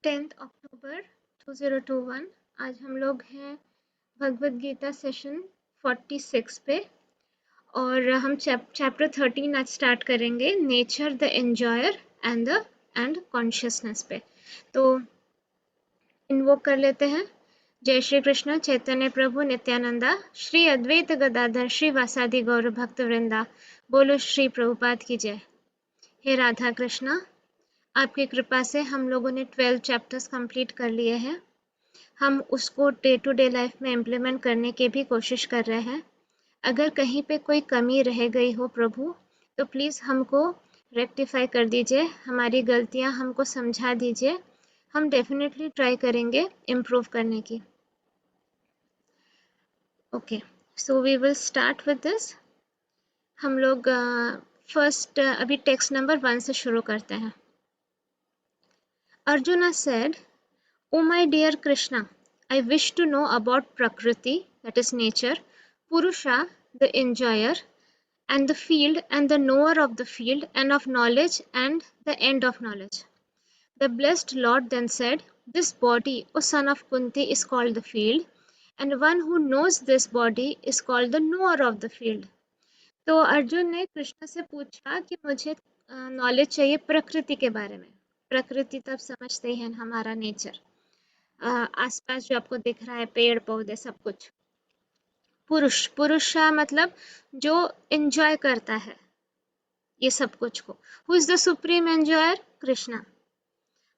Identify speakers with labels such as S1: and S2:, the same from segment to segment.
S1: 10th अक्टूबर 2021। आज हम लोग हैं भगवत गीता सेशन 46 पे और हम चैप्टर 13 आज स्टार्ट करेंगे, nature the enjoyer and consciousness पे। तो इन्वोक कर लेते हैं। जय श्री कृष्ण चैतन्य प्रभु नित्यानंदा, श्री अद्वैत गदाधर श्री वासादि गौर भक्त वृंदा, बोलो श्री प्रभुपाद की जय। हे राधा कृष्णा, आपकी कृपा से हम लोगों ने 12 चैप्टर्स कंप्लीट कर लिए हैं। हम उसको डे टू डे लाइफ में इम्प्लीमेंट करने की भी कोशिश कर रहे हैं। अगर कहीं पे कोई कमी रह गई हो प्रभु, तो प्लीज़ हमको रेक्टिफाई कर दीजिए, हमारी गलतियां हमको समझा दीजिए। हम डेफिनेटली ट्राई करेंगे इम्प्रूव करने की। Okay, so we will start with this. हम लोग फर्स्ट अभी टेक्स्ट नंबर 1 से शुरू करते हैं। Arjuna said, "O my dear Krishna, I wish to know about Prakriti, that is nature, Purusha, the enjoyer, and the field, and the knower of the field, and of knowledge, and the end of knowledge." The blessed Lord then said, "This body, O son of Kunti, is called the field, and one who knows this body is called the knower of the field." तो अर्जुन ने कृष्ण से पूछा कि मुझे knowledge चाहिए प्रकृति के बारे में। प्रकृति तब समझते हैं हमारा नेचर, आसपास जो आपको दिख रहा है, पेड़ पौधे सब कुछ। पुरुष, पुरुष मतलब जो एंजॉय करता है ये सब कुछ को। Who is the supreme enjoyer? Krishna.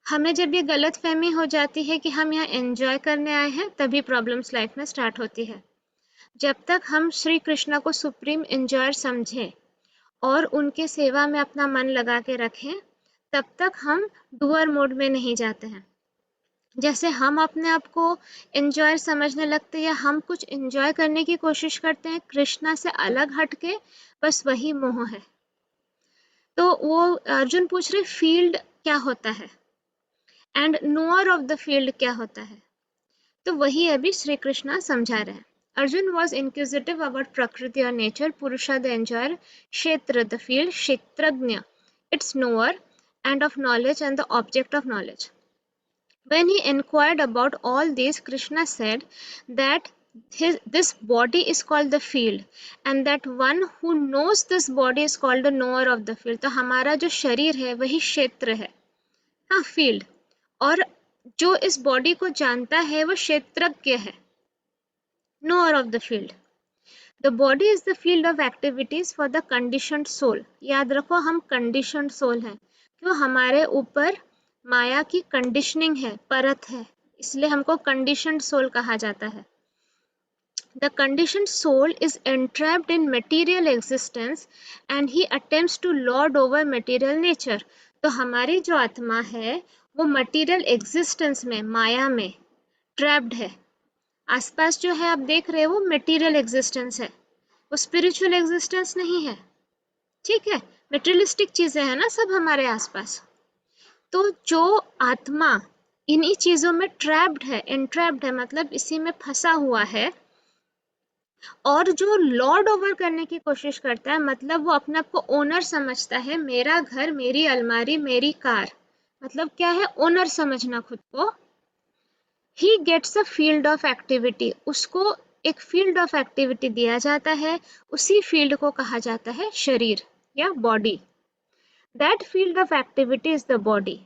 S1: हमें जब ये गलत फहमी हो जाती है कि हम यहाँ एंजॉय करने आए हैं, तभी प्रॉब्लम्स लाइफ में स्टार्ट होती है। जब तक हम श्री कृष्णा को सुप्रीम एंजॉयर समझें और उनके सेवा में अपना मन लगा के रखें, तब तक हम डूअर मोड में नहीं जाते हैं। जैसे हम अपने आप को एंजॉय समझने लगते हैं या हम कुछ एंजॉय करने की कोशिश करते हैं कृष्णा से अलग हटके, बस वही मोह है। तो वो अर्जुन पूछ रहे फील्ड क्या होता है and knower of the field क्या होता है, तो वही अभी श्री कृष्णा समझा रहे हैं। अर्जुन वॉज इंक्विजिटिव अबाउट प्रकृति और नेचर, पुरुषा द एंजॉयर, क्षेत्र द फील्ड, क्षेत्रज्ञ it's knower, end of knowledge and the object of knowledge. When he inquired about all these, Krishna said that this body is called the field, and that one who knows this body is called the knower of the field. तो हमारा जो शरीर है वही क्षेत्र है, हाँ field, और जो इस बॉडी को जानता है वो क्षेत्रज्ञ है, knower of the field. The body is the field of activities for the conditioned soul. याद रखो हम conditioned soul हैं, क्यों? हमारे ऊपर माया की कंडीशनिंग है, परत है, इसलिए हमको कंडीशनड सोल कहा जाता है। The conditioned soul is entrapped in material existence and he attempts to lord over material nature. तो हमारी जो आत्मा है वो मटीरियल एग्जिस्टेंस में, माया में ट्रैप्ड है। आसपास जो है आप देख रहे हो वो मटीरियल एग्जिस्टेंस है, वो स्पिरिचुअल एग्जिस्टेंस नहीं है, ठीक है? मटेरियलिस्टिक चीजें हैं ना सब हमारे आसपास। तो जो आत्मा इन्हीं चीजों में ट्रैप्ड है, एंट्रैप्ड है, मतलब इसी में फंसा हुआ है, और जो लॉर्ड ओवर करने की कोशिश करता है, मतलब वो अपने आप को ओनर समझता है, मेरा घर, मेरी अलमारी, मेरी कार, मतलब क्या है? ओनर समझना खुद को। ही gets a field of activity, उसको एक फील्ड ऑफ एक्टिविटी दिया जाता है, उसी फील्ड को कहा जाता है शरीर या body. That field of activity is the body.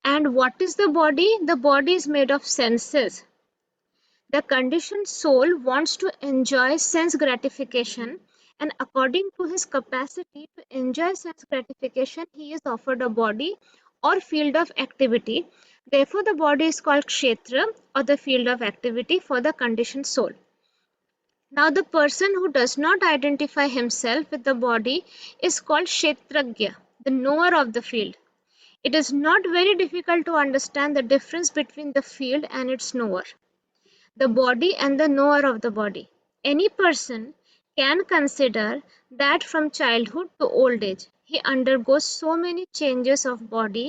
S1: And what is the body? The body is made of senses. The conditioned soul wants to enjoy sense gratification, and according to his capacity to enjoy sense gratification, he is offered a body or field of activity. Therefore, the body is called kshetra, or the field of activity for the conditioned soul. Now, the person who does not identify himself with the body is called kshetragya, the knower of the field. It is not very difficult to understand the difference between the field and its knower, the body and the knower of the body. Any person can consider that from childhood to old age, he undergoes so many changes of body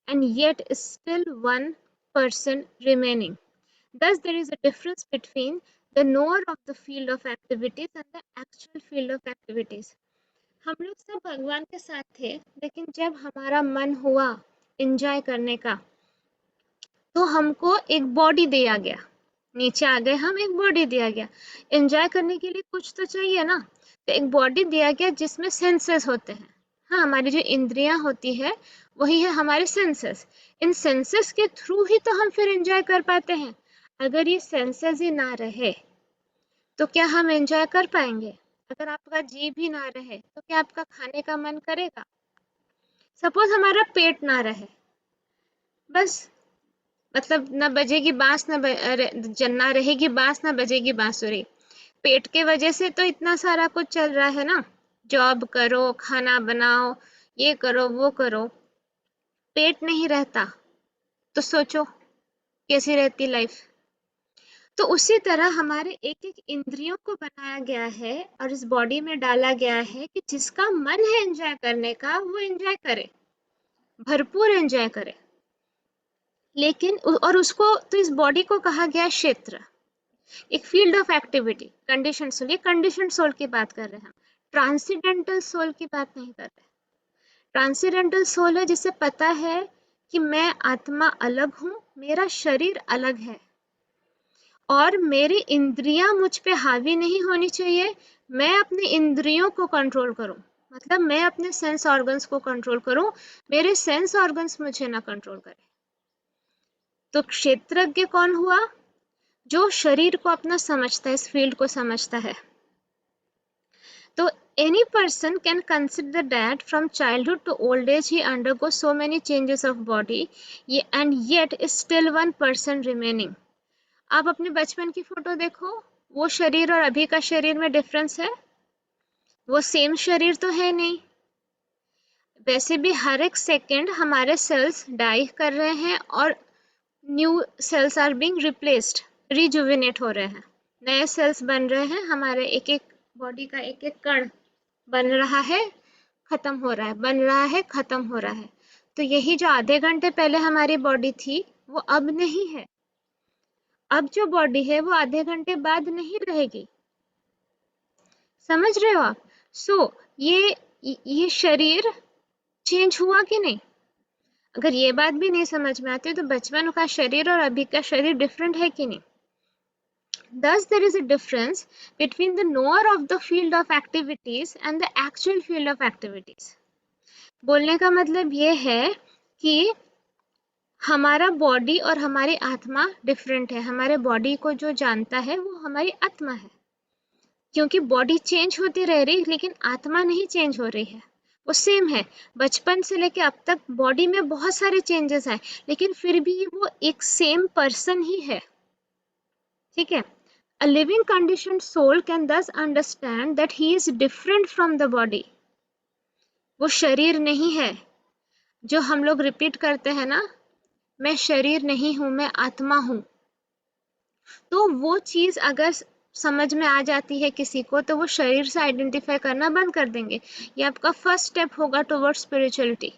S1: and yet is still one person remaining. Thus, there is a difference between the knower of the field of activities and the actual field of activities. हम लोग सब भगवान के साथ थे, लेकिन जब हमारा मन हुआ एंजॉय करने का, तो हमको एक बॉडी दिया गया, नीचे आ गए हम, एक बॉडी दिया गया, एंजॉय करने के लिए कुछ तो चाहिए ना, तो एक बॉडी दिया गया जिसमें सेंसेस होते हैं। हाँ, हमारी जो इंद्रियां होती है वही है हमारे सेंसेस। इन सेंसेस के थ्रू ही तो हम फिर एंजॉय कर पाते हैं। अगर ये सेंसेस ही ना रहे तो क्या हम एंजॉय कर पाएंगे? अगर आपका जीभ ही ना रहे तो क्या आपका खाने का मन करेगा? सपोज हमारा पेट ना रहे, बस, मतलब न बजेगी बांस, ना रहेगी बांस, ना बजेगी बांसुरी। पेट के वजह से तो इतना सारा कुछ चल रहा है ना, जॉब करो, खाना बनाओ, ये करो वो करो। पेट नहीं रहता तो सोचो कैसी रहती लाइफ। तो उसी तरह हमारे एक एक इंद्रियों को बनाया गया है और इस बॉडी में डाला गया है कि जिसका मन है एंजॉय करने का वो एंजॉय करे, भरपूर एंजॉय करे। लेकिन और उसको, तो इस बॉडी को कहा गया क्षेत्र, एक field of activity. Condition soul, ये कंडीशन सोल की बात कर रहे हैं हम, ट्रांसीडेंटल सोल की बात नहीं कर रहे। ट्रांसीडेंटल सोल है जिसे पता है कि मैं आत्मा अलग हूं, मेरा शरीर अलग है और मेरी इंद्रियां मुझ पे हावी नहीं होनी चाहिए। मैं अपने इंद्रियों को कंट्रोल करूं, मतलब मैं अपने सेंस ऑर्गन्स को कंट्रोल करूं, मेरे सेंस ऑर्गन्स मुझे ना कंट्रोल करें। तो क्षेत्रज्ञ कौन हुआ? जो शरीर को अपना समझता है, इस फील्ड को समझता है। तो any person can consider that from childhood to old age he undergoes so many changes of body and yet is still one person remaining. आप अपने बचपन की फोटो देखो, वो शरीर और अभी का शरीर में डिफरेंस है? वो सेम शरीर तो है नहीं। वैसे भी हर एक सेकंड हमारे सेल्स डाई कर रहे हैं और new cells are being replaced, rejuvenate हो रहे हैं, नए सेल्स बन रहे हैं, हमारे एक एक बॉडी का एक एक कण बन रहा है, खत्म हो रहा है, बन रहा है, खत्म हो रहा है। तो यही जो आधे घंटे पहले हमारी बॉडी थी वो अब नहीं है। अब जो बॉडी है वो आधे घंटे बाद नहीं रहेगी। समझ रहे हो आप? ये शरीर चेंज हुआ कि नहीं? अगर ये बात भी नहीं समझ में आती तो बचपन का शरीर और अभी का शरीर डिफरेंट है कि नहीं? Thus, there is a difference between the knower of the field of activities and the actual field of activities. बोलने का मतलब ये है कि हमारा बॉडी और हमारी आत्मा डिफरेंट है। हमारे बॉडी को जो जानता है वो हमारी आत्मा है, क्योंकि बॉडी चेंज होती रह रही लेकिन आत्मा नहीं चेंज हो रही है, वो सेम है। बचपन से लेके अब तक बॉडी में बहुत सारे चेंजेस आए लेकिन फिर भी वो एक सेम पर्सन ही है। ठीक है? A living conditioned soul can thus understand that he is different from the body. वो शरीर नहीं है, जो हम लोग रिपीट करते हैं ना, मैं शरीर नहीं हूं, मैं आत्मा हूं। तो वो चीज अगर समझ में आ जाती है किसी को तो वो शरीर से आइडेंटिफाई करना बंद कर देंगे। ये आपका फर्स्ट स्टेप होगा towards spirituality.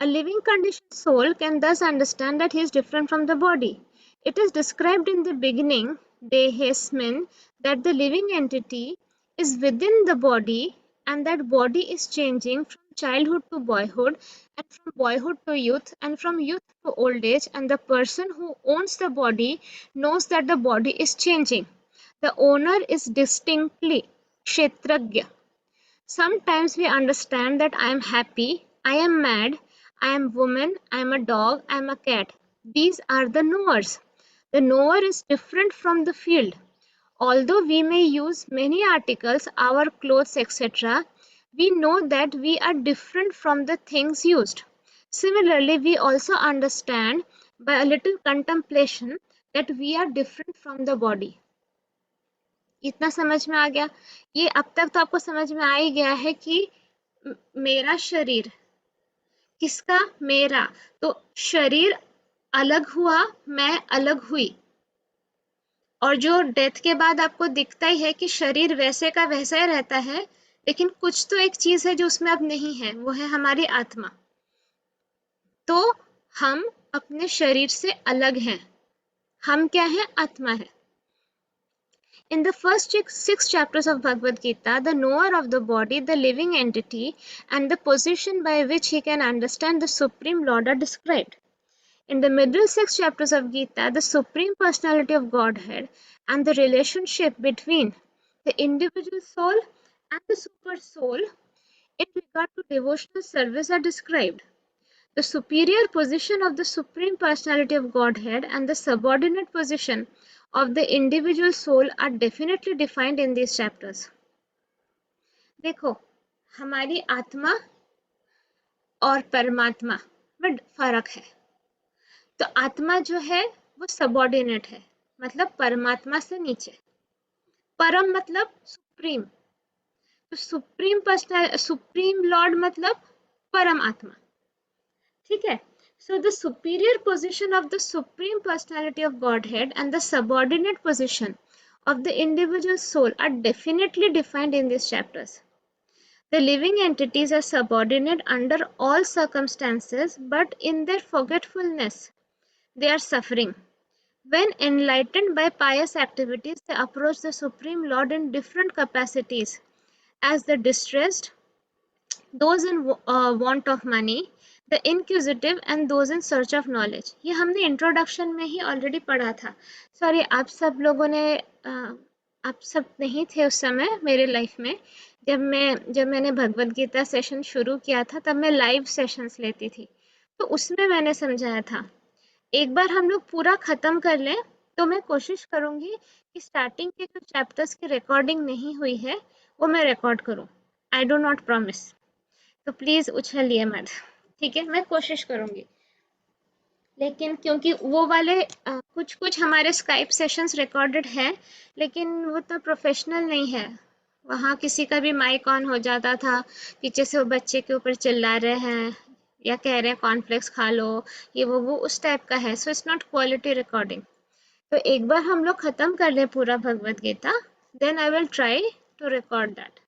S1: A living conditioned soul can thus understand that he is different from the body. It is described in the beginning, De Hesman, that the living entity is within the body and that body is changing from childhood to boyhood and from boyhood to youth and from youth to old age, and the person who owns the body knows that the body is changing. The owner is distinctly Kshetragya. Sometimes we understand that I am happy, I am mad, I am woman, I am a dog, I am a cat. These are the knowers. The knower is different from the field. Although we may use many articles, our clothes, etc., we know that we are different from the things used. Similarly, we also understand by a little contemplation that we are different from the body. इतना समझ में आ गया? ये अब तक तो आपको समझ में आ ही गया है कि मेरा शरीर, किसका? मेरा। तो शरीर अलग हुआ, मैं अलग हुई, और जो डेथ के बाद आपको दिखता ही है कि शरीर वैसे का वैसा ही रहता है, लेकिन कुछ तो एक चीज है जो उसमें अब नहीं है, वो है हमारी आत्मा। तो हम अपने शरीर से अलग हैं। हम क्या है? आत्मा है। In the first six chapters of Bhagavad Gita, the knower of the body, the living entity, and the position by which he can understand the Supreme Lord are described. In the middle six chapters of Gita, the Supreme Personality of Godhead and the relationship between the individual soul and the super soul in regard to devotional service are described. The superior position of the Supreme Personality of Godhead and the subordinate position of the individual soul are definitely defined in these chapters. देखो, हमारी आत्मा और परमात्मा में फर्क है. तो आत्मा जो है वो सबऑर्डिनेट है, मतलब परमात्मा से नीचे. परम मतलब सुप्रीम, तो सुप्रीम लॉर्ड मतलब परम आत्मा. ठीक है. So the superior position of the Supreme Personality of Godhead and the subordinate position of the individual soul are definitely defined in these chapters. The living entities are subordinate under all circumstances, but in their forgetfulness, they are suffering. When enlightened by pious activities, they approach the Supreme Lord in different capacities, as the distressed, those in want of money, the inquisitive and those in search of knowledge. ये हमने introduction में ही already पढ़ा था. Sorry, आप सब लोगों ने आप सब नहीं थे उस समय मेरे लाइफ में. जब मैंने भगवद गीता सेशन शुरू किया था तब मैं लाइव सेशंस लेती थी, तो उसमें मैंने समझाया था. एक बार हम लोग पूरा ख़त्म कर लें तो मैं कोशिश करूँगी कि स्टार्टिंग के जो चैप्टर्स की रिकॉर्डिंग नहीं हुई है वो मैं रिकॉर्ड करूँ. आई डू नॉट प्रॉमिस, तो प्लीज़ उछलिए मत. ठीक है, मैं कोशिश करूँगी. लेकिन क्योंकि वो वाले कुछ हमारे स्काइप सेशंस रिकॉर्डेड हैं, लेकिन वो तो प्रोफेशनल नहीं है. वहाँ किसी का भी माइक ऑन हो जाता था, पीछे से वो बच्चे के ऊपर चिल्ला रहे हैं या कह रहे हैं कॉर्नफ्लेक्स खा लो, ये वो उस टाइप का है. So it's not quality recording. तो एक बार हम लोग ख़त्म कर ले पूरा Bhagavad Gita, then I will try to record that.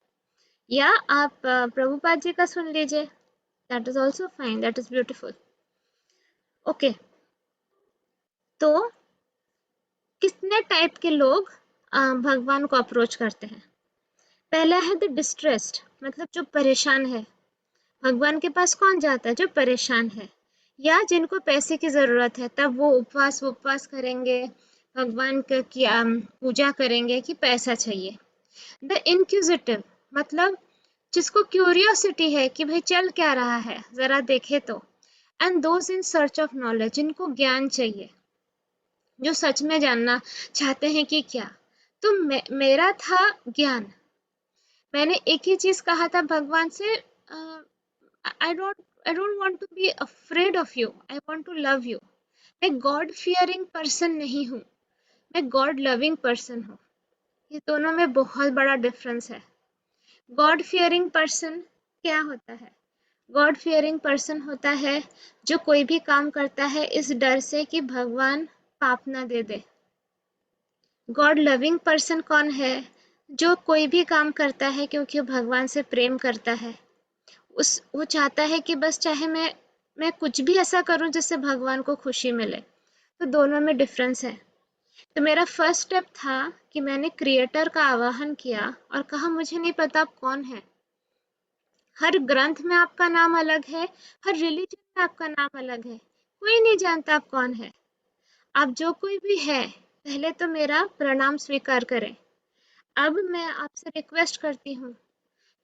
S1: या आप प्रभुपाद जी का सुन लीजिए, that is also fine, that is beautiful. Okay, तो कितने टाइप के लोग भगवान को अप्रोच करते हैं? पहला है द डिस्ट्रेस्ड, मतलब जो परेशान है. भगवान के पास कौन जाता है? जो परेशान है या जिनको पैसे की ज़रूरत है, तब वो उपवास करेंगे, भगवान की पूजा करेंगे कि पैसा चाहिए. द इनक्यूजिटिव, मतलब जिसको क्यूरियोसिटी है कि भाई चल क्या रहा है, ज़रा देखे तो. And those in search of knowledge, जिनको ज्ञान चाहिए, जो सच में जानना चाहते हैं कि क्या. तो मेरा था ज्ञान. मैंने एक ही चीज़ कहा था भगवान से, I don't want to be afraid of you. I want to love you. मैं गॉड फियरिंग पर्सन नहीं हूँ, मैं गॉड लविंग पर्सन हूँ. ये दोनों में बहुत बड़ा डिफरेंस है. गॉड फियरिंग पर्सन क्या होता है? गॉड फियरिंग पर्सन होता है जो कोई भी काम करता है इस डर से कि भगवान पाप ना दे दे. गॉड लविंग पर्सन कौन है? जो कोई भी काम करता है क्योंकि भगवान से प्रेम करता है. वो चाहता है कि बस चाहे मैं कुछ भी ऐसा करूं जिससे भगवान को खुशी मिले. तो दोनों में डिफरेंस है. तो मेरा फर्स्ट स्टेप था कि मैंने क्रिएटर का आवाहन किया और कहा मुझे नहीं पता आप कौन है. हर ग्रंथ में आपका नाम अलग है, हर रिलीजन में आपका नाम अलग है, कोई नहीं जानता आप कौन है. आप जो कोई भी है, पहले तो मेरा प्रणाम स्वीकार करें. अब मैं आपसे रिक्वेस्ट करती हूँ,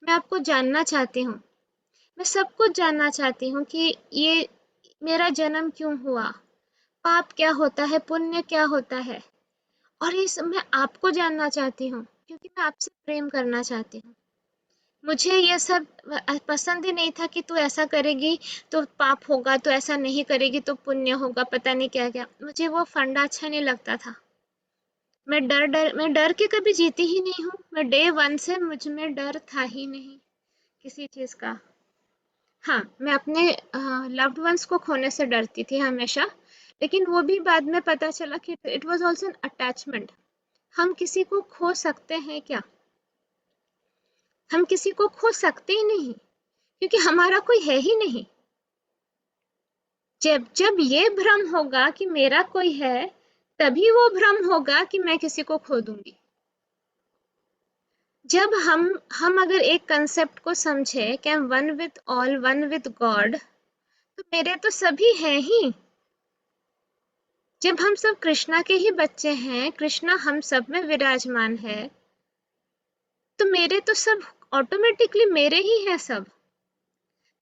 S1: मैं आपको जानना चाहती हूँ, मैं सब कुछ जानना चाहती हूँ कि ये मेरा जन्म क्यों हुआ, पाप क्या होता है, पुण्य क्या होता है. और ये सब मैं आपको जानना चाहती हूँ क्योंकि मैं आपसे प्रेम करना चाहती हूँ. मुझे ये सब पसंद ही नहीं था कि तू ऐसा करेगी तो पाप होगा, तो ऐसा नहीं करेगी तो पुण्य होगा, पता नहीं क्या क्या. मुझे वो फंडा अच्छा नहीं लगता था. मैं डर के कभी जीती ही नहीं हूँ. मैं डे वन से मुझ में डर था ही नहीं किसी चीज़ का. हाँ, मैं अपने लव्ड वंस को खोने से डरती थी हमेशा, लेकिन वो भी बाद में पता चला कि it was also an attachment. हम किसी को खो सकते हैं क्या? हम किसी को खो सकते ही नहीं, क्योंकि हमारा कोई है ही नहीं. जब ये भ्रम होगा कि मेरा कोई है, तभी वो भ्रम होगा कि मैं किसी को खो दूंगी. जब हम अगर एक कंसेप्ट को समझे कि I'm one with all, one with God, तो मेरे तो सभी हैं ही। जब हम सब कृष्णा के ही बच्चे हैं, कृष्णा हम सब में विराजमान है, तो मेरे तो सब ऑटोमेटिकली मेरे ही हैं सब।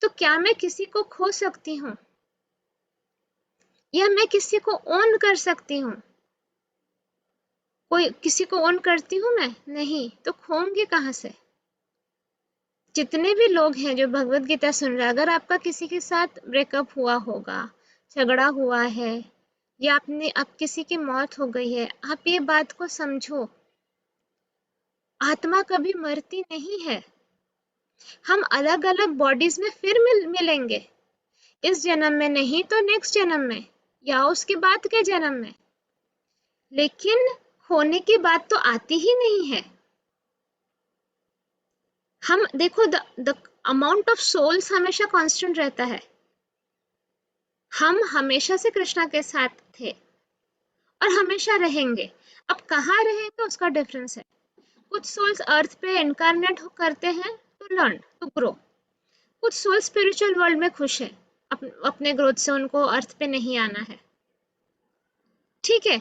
S1: तो क्या मैं किसी को खो सकती हूँ, या मैं किसी को ओन कर सकती हूँ? कोई किसी को ओन करती हूँ मैं? नहीं, तो खोऊंगी कहाँ से? जितने भी लोग हैं जो भगवत गीता सुन रहे हैं, अगर आपका किसी के साथ ब्रेकअप हुआ होगा, झगड़ा हुआ है, या आप किसी की मौत हो गई है, आप ये बात को समझो, आत्मा कभी मरती नहीं है। हम अलग अलग बॉडीज में फिर मिलेंगे, इस जन्म में नहीं तो नेक्स्ट जन्म में, या उसके बाद के जन्म में, लेकिन होने की बात तो आती ही नहीं है। हम देखो, द अमाउंट ऑफ सोल्स हमेशा कांस्टेंट रहता है। हम हमेशा से कृष्णा के साथ थे और हमेशा रहेंगे। अब कहाँ रहेंगे उसका डिफरेंस है। कुछ सोल्स अर्थ पे इनकारनेट करते हैं टू लर्न, टू ग्रो। कुछ सोल स्पिरिचुअल वर्ल्ड में खुश है, अपने ग्रोथ से उनको अर्थ पे नहीं आना है, ठीक है।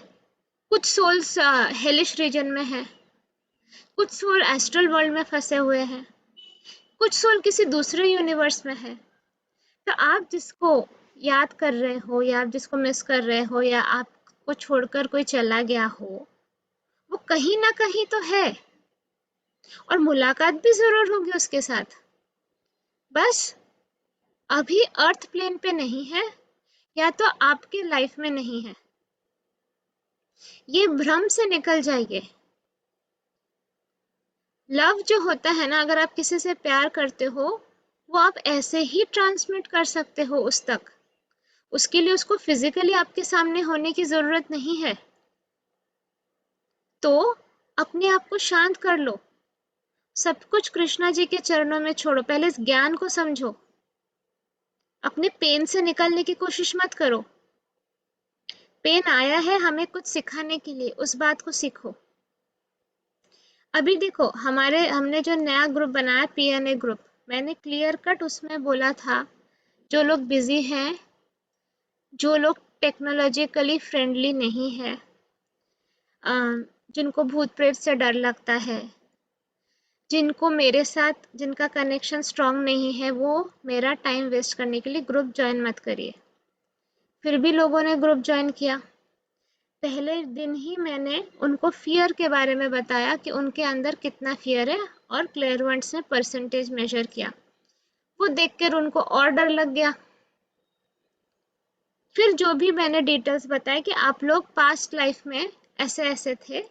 S1: कुछ सोल्स हेलिश रीजन में है, कुछ सोल एस्ट्रल वर्ल्ड में फंसे हुए हैं, कुछ सोल किसी दूसरे यूनिवर्स में है। तो आप जिसको याद कर रहे हो, या आप जिसको मिस कर रहे हो, या आपको छोड़कर कोई चला गया हो, वो कहीं ना कहीं तो है, और मुलाकात भी जरूर होगी उसके साथ। बस अभी अर्थ प्लेन पे नहीं है, या तो आपके लाइफ में नहीं है। ये भ्रम से निकल जाइए। लव जो होता है ना, अगर आप किसी से प्यार करते हो, वो आप ऐसे ही ट्रांसमिट कर सकते हो उस तक। उसके लिए उसको फिजिकली आपके सामने होने की जरूरत नहीं है। तो अपने आप को शांत कर लो, सब कुछ कृष्णा जी के चरणों में छोड़ो, पहले इस ज्ञान को समझो। अपने पेन से निकलने की कोशिश मत करो। पेन आया है हमें कुछ सिखाने के लिए, उस बात को सीखो। अभी देखो, हमने जो नया ग्रुप बनाया, पीएनए ग्रुप, मैंने क्लियर कट उसमें बोला था, जो लोग बिजी हैं, जो लोग टेक्नोलॉजिकली फ्रेंडली नहीं है, जिनको भूत प्रेत से डर लगता है, जिनको मेरे साथ जिनका कनेक्शन स्ट्रांग नहीं है, वो मेरा टाइम वेस्ट करने के लिए ग्रुप ज्वाइन मत करिए। फिर भी लोगों ने ग्रुप ज्वाइन किया। पहले दिन ही मैंने उनको फियर के बारे में बताया कि उनके अंदर कितना फियर है, और क्लेयरवंट्स ने परसेंटेज मेजर किया। वो देखकर उनको और डर लग गया। फिर जो भी मैंने डिटेल्स बताए कि आप लोग पास्ट लाइफ में ऐसे ऐसे थे,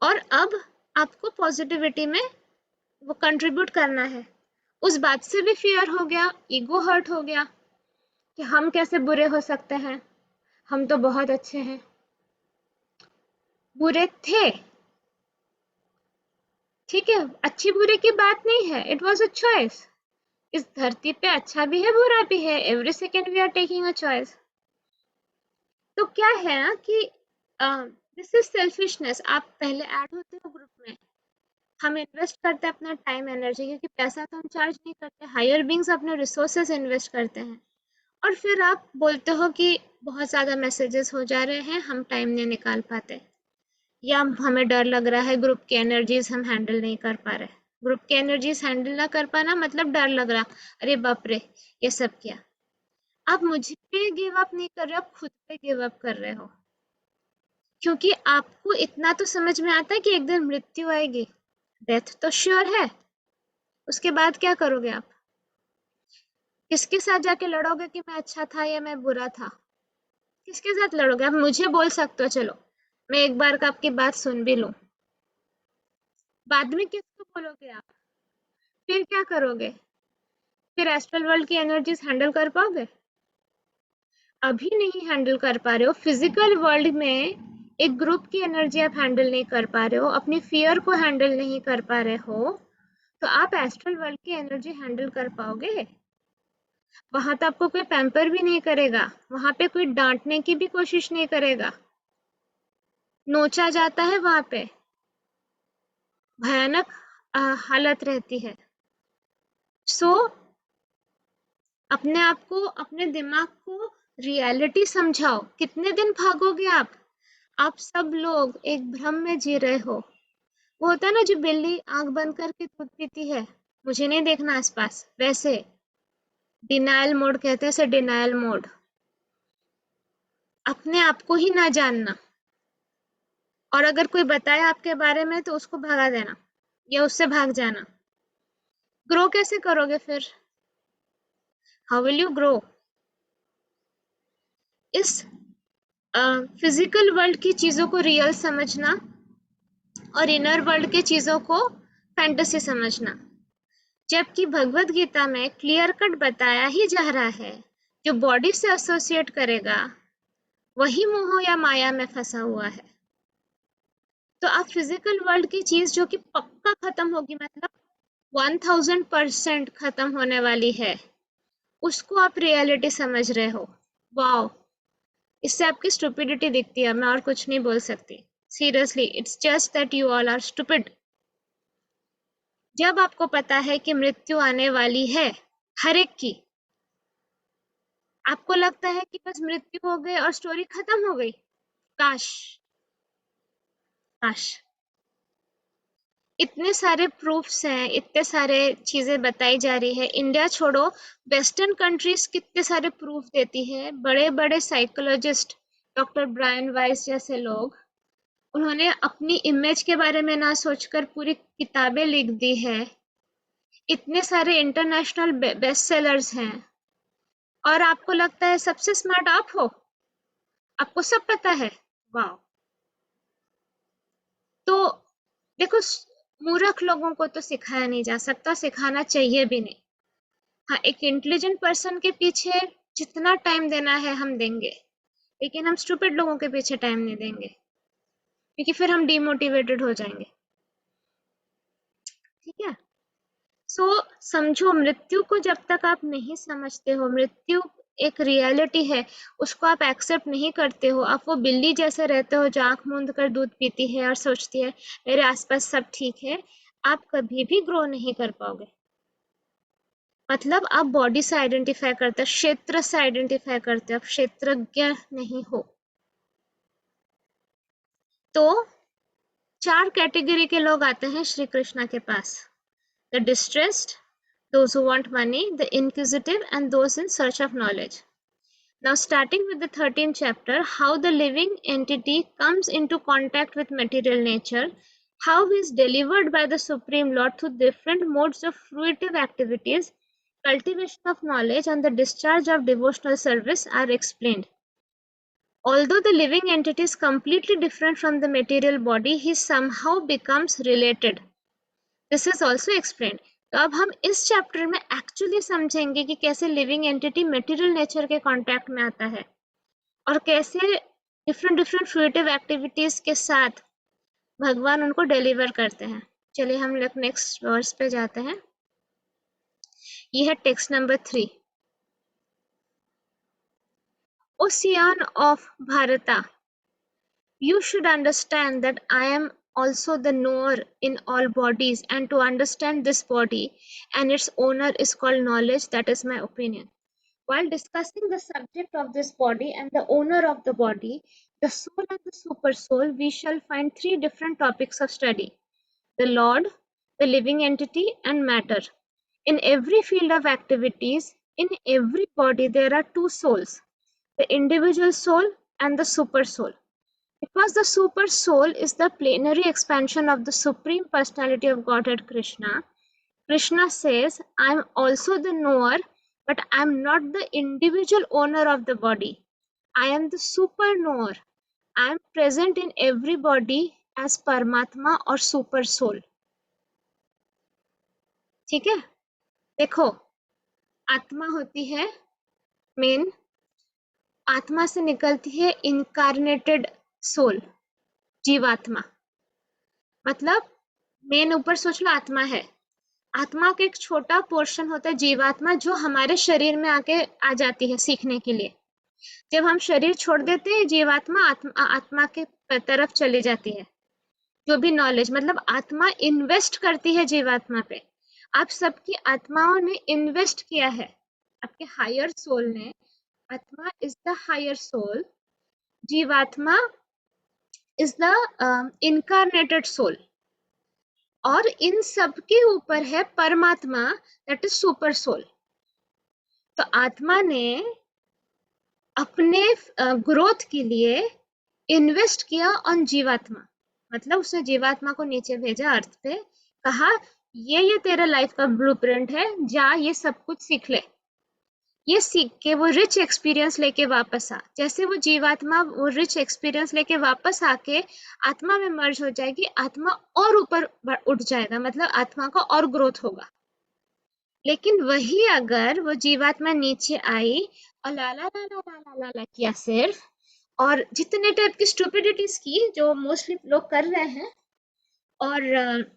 S1: और अब आपको पॉजिटिविटी में वो कंट्रीब्यूट करना है, उस बात से भी फियर हो गया, ईगो हर्ट हो गया कि हम कैसे बुरे हो सकते हैं, हम तो बहुत अच्छे हैं। बुरे थे, ठीक है, अच्छी बुरे की बात नहीं है, इट वॉज अ चॉइस। इस धरती पे अच्छा भी है बुरा भी है, every second we are taking a choice. तो क्या है ना कि दिस इज सेल्फिशनेस। आप पहले ऐड होते हो ग्रुप में, हम इन्वेस्ट करते हैं अपना टाइम एनर्जी, क्योंकि पैसा तो हम चार्ज नहीं करते, हायर बींग्स अपने रिसोर्सेज इन्वेस्ट करते हैं, और फिर आप बोलते हो कि बहुत ज़्यादा मैसेजेस हो जा रहे हैं, हम टाइम नहीं निकाल पाते, या हमें डर लग रहा है, ग्रुप की एनर्जीज हम हैंडल नहीं कर पा रहे। ग्रुप की एनर्जीज हैंडल ना कर पाना मतलब डर लग रहा, अरे बाप रे, ये सब क्या। आप मुझ पे गिव अप नहीं कर रहे हो, आप खुद पे गिव अप कर रहे हो, क्योंकि आपको इतना तो समझ में आता है कि एक दिन मृत्यु आएगी, डेथ तो श्योर है। उसके बाद क्या करोगे आप? किसके साथ जाके लड़ोगे कि मैं अच्छा था या मैं बुरा था? किसके साथ लड़ोगे? आप मुझे बोल सकते हो, चलो मैं एक बार का आपकी बात सुन भी लूं, बाद में किसको बोलोगे आप? फिर क्या करोगे? फिर एस्ट्रल वर्ल्ड की एनर्जीज हैंडल कर पाओगे? अभी नहीं हैंडल कर पा रहे हो। फिजिकल वर्ल्ड में एक ग्रुप की एनर्जी आप हैंडल नहीं कर पा रहे हो, अपनी फियर को हैंडल नहीं कर पा रहे हो, तो आप एस्ट्रल वर्ल्ड की एनर्जी हैंडल कर पाओगे? वहां तो आपको कोई पैम्पर भी नहीं करेगा, वहां पे कोई डांटने की भी कोशिश नहीं करेगा, नोचा जाता है वहां पे। भयानक हालत रहती है। सो अपने आप को, अपने दिमाग को रियलिटी समझाओ। कितने दिन भागोगे आप सब लोग एक भ्रम में जी रहे हो। वो होता है ना, जो बिल्ली आंख बंद करके दूध पीती है, मुझे नहीं देखना आसपास, वैसे डिनायल मोड कहते हैं इसे, डिनायल मोड। अपने आप को ही ना जानना, और अगर कोई बताए आपके बारे में तो उसको भगा देना या उससे भाग जाना। ग्रो कैसे करोगे फिर? How will you grow? इस फिजिकल वर्ल्ड की चीजों को रियल समझना और इनर वर्ल्ड की चीजों को फैंटेसी समझना। जबकि भगवत गीता में क्लियर कट बताया ही जा रहा है, जो बॉडी से एसोसिएट करेगा वही मोह या माया में फंसा हुआ है। तो आप फिजिकल वर्ल्ड की चीज जो कि पक्का खत्म होगी, मतलब 1000% खत्म होने वाली है, उसको आप रियलिटी समझ रहे हो। वाओ, इससे आपकी स्टुपिडिटी दिखती है, मैं और कुछ नहीं बोल सकती। Seriously, it's just that you all are stupid. जब आपको पता है कि मृत्यु आने वाली है हर एक की, आपको लगता है कि बस मृत्यु हो गई और स्टोरी खत्म हो गई। काश, काश। इतने सारे प्रूफ्स हैं, इतने सारे चीजें बताई जा रही है। इंडिया छोड़ो, वेस्टर्न कंट्रीज कितने सारे प्रूफ देती है। बड़े बड़े साइकोलॉजिस्ट, डॉक्टर ब्रायन वाइस जैसे लोग, उन्होंने अपनी इमेज के बारे में ना सोचकर पूरी किताबें लिख दी है। इतने सारे इंटरनेशनल बेस्ट सेलर्स हैं, और आपको लगता है सबसे स्मार्ट आप हो, आपको सब पता है। वाह। तो देखो, मूर्ख लोगों को तो सिखाया नहीं जा सकता, सिखाना चाहिए भी नहीं। हाँ, एक इंटेलिजेंट पर्सन के पीछे जितना टाइम देना है हम देंगे, लेकिन हम स्टूपिड लोगों के पीछे टाइम नहीं देंगे, क्योंकि फिर हम डिमोटिवेटेड हो जाएंगे। ठीक है? सो समझो, मृत्यु को जब तक आप नहीं समझते हो, मृत्यु एक रियलिटी है, उसको आप एक्सेप्ट नहीं करते हो, आप वो बिल्ली जैसे रहते हो जो आंख मूंद कर दूध पीती है और सोचती है मेरे आसपास सब ठीक है, आप कभी भी ग्रो नहीं कर पाओगे। मतलब आप बॉडी से आइडेंटिफाई करते हो, क्षेत्र से आइडेंटिफाई करते हो, आप क्षेत्रज्ञ नहीं हो। तो 4 कैटेगरी के लोग आते हैं श्री कृष्णा के पास: the distressed, those who want money, the inquisitive, and those in search of knowledge. Now, starting with the 13th chapter, how the living entity comes into contact with material nature, how he is delivered by the Supreme Lord through different modes of fruitive activities, cultivation of knowledge, and the discharge of devotional service are explained. Although the living entity is completely different from the material body, he somehow becomes related. This is also explained. तो अब हम इस chapter में actually समझेंगे कि कैसे living entity material nature के contact में आता है, और कैसे डिफरेंट डिफरेंट फ्लूइडिव एक्टिविटीज के साथ भगवान उनको डिलीवर करते हैं। चलिए हम लोग नेक्स्ट वर्स पे जाते हैं। ये है टेक्स्ट नंबर 3। ओशियन ऑफ भारता, you should understand that I am also the knower in all bodies, and to understand this body and its owner is called knowledge. That is my opinion. While discussing the subject of this body and the owner of the body, the soul and the super soul, we shall find 3 different topics of study: the Lord, the living entity, and matter. In every field of activities, in every body, there are 2 souls: the individual soul and the super soul. Because the super soul is the plenary expansion of the Supreme Personality of Godhead Krishna, Krishna says, I am also the knower, but I am not the individual owner of the body. I am the super knower. I am present in every body as Paramatma or super soul. ठीक है? देखो, आत्मा होती है main, आत्मा से निकलती है इनकारनेटेड सोल, जीवात्मा। मतलब मेन ऊपर सोच लो आत्मा है, आत्मा का एक छोटा पोर्शन होता है जीवात्मा, जो हमारे शरीर में आके आ जाती है सीखने के लिए। जब हम शरीर छोड़ देते हैं, जीवात्मा आत्मा के तरफ चली जाती है। जो भी नॉलेज, मतलब आत्मा इन्वेस्ट करती है जीवात्मा पे। आप सबकी आत्माओं ने इन्वेस्ट किया है, आपके हायर सोल ने। आत्मा इज द हायर सोल, जीवात्मा इज द इनकारनेटेड सोल, और इन सब के ऊपर है परमात्मा, दैट इज सुपर सोल। तो आत्मा ने अपने ग्रोथ के लिए इन्वेस्ट किया ऑन जीवात्मा, मतलब उसने जीवात्मा को नीचे भेजा अर्थ पे, कहा ये तेरा लाइफ का ब्लूप्रिंट है, जा ये सब कुछ सीख ले। ये सीख के वो रिच एक्सपीरियंस लेके वापस आ। जैसे वो जीवात्मा वो रिच एक्सपीरियंस लेके वापस आके आत्मा में मर्ज हो जाएगी, आत्मा और ऊपर उठ जाएगा, मतलब आत्मा का और ग्रोथ होगा। लेकिन वही अगर वो जीवात्मा नीचे आई और ला ला ला ला ला ला ला ला किया सिर्फ, और जितने टाइप की स्टूपिडिटीज की जो मोस्टली लोग कर रहे हैं, और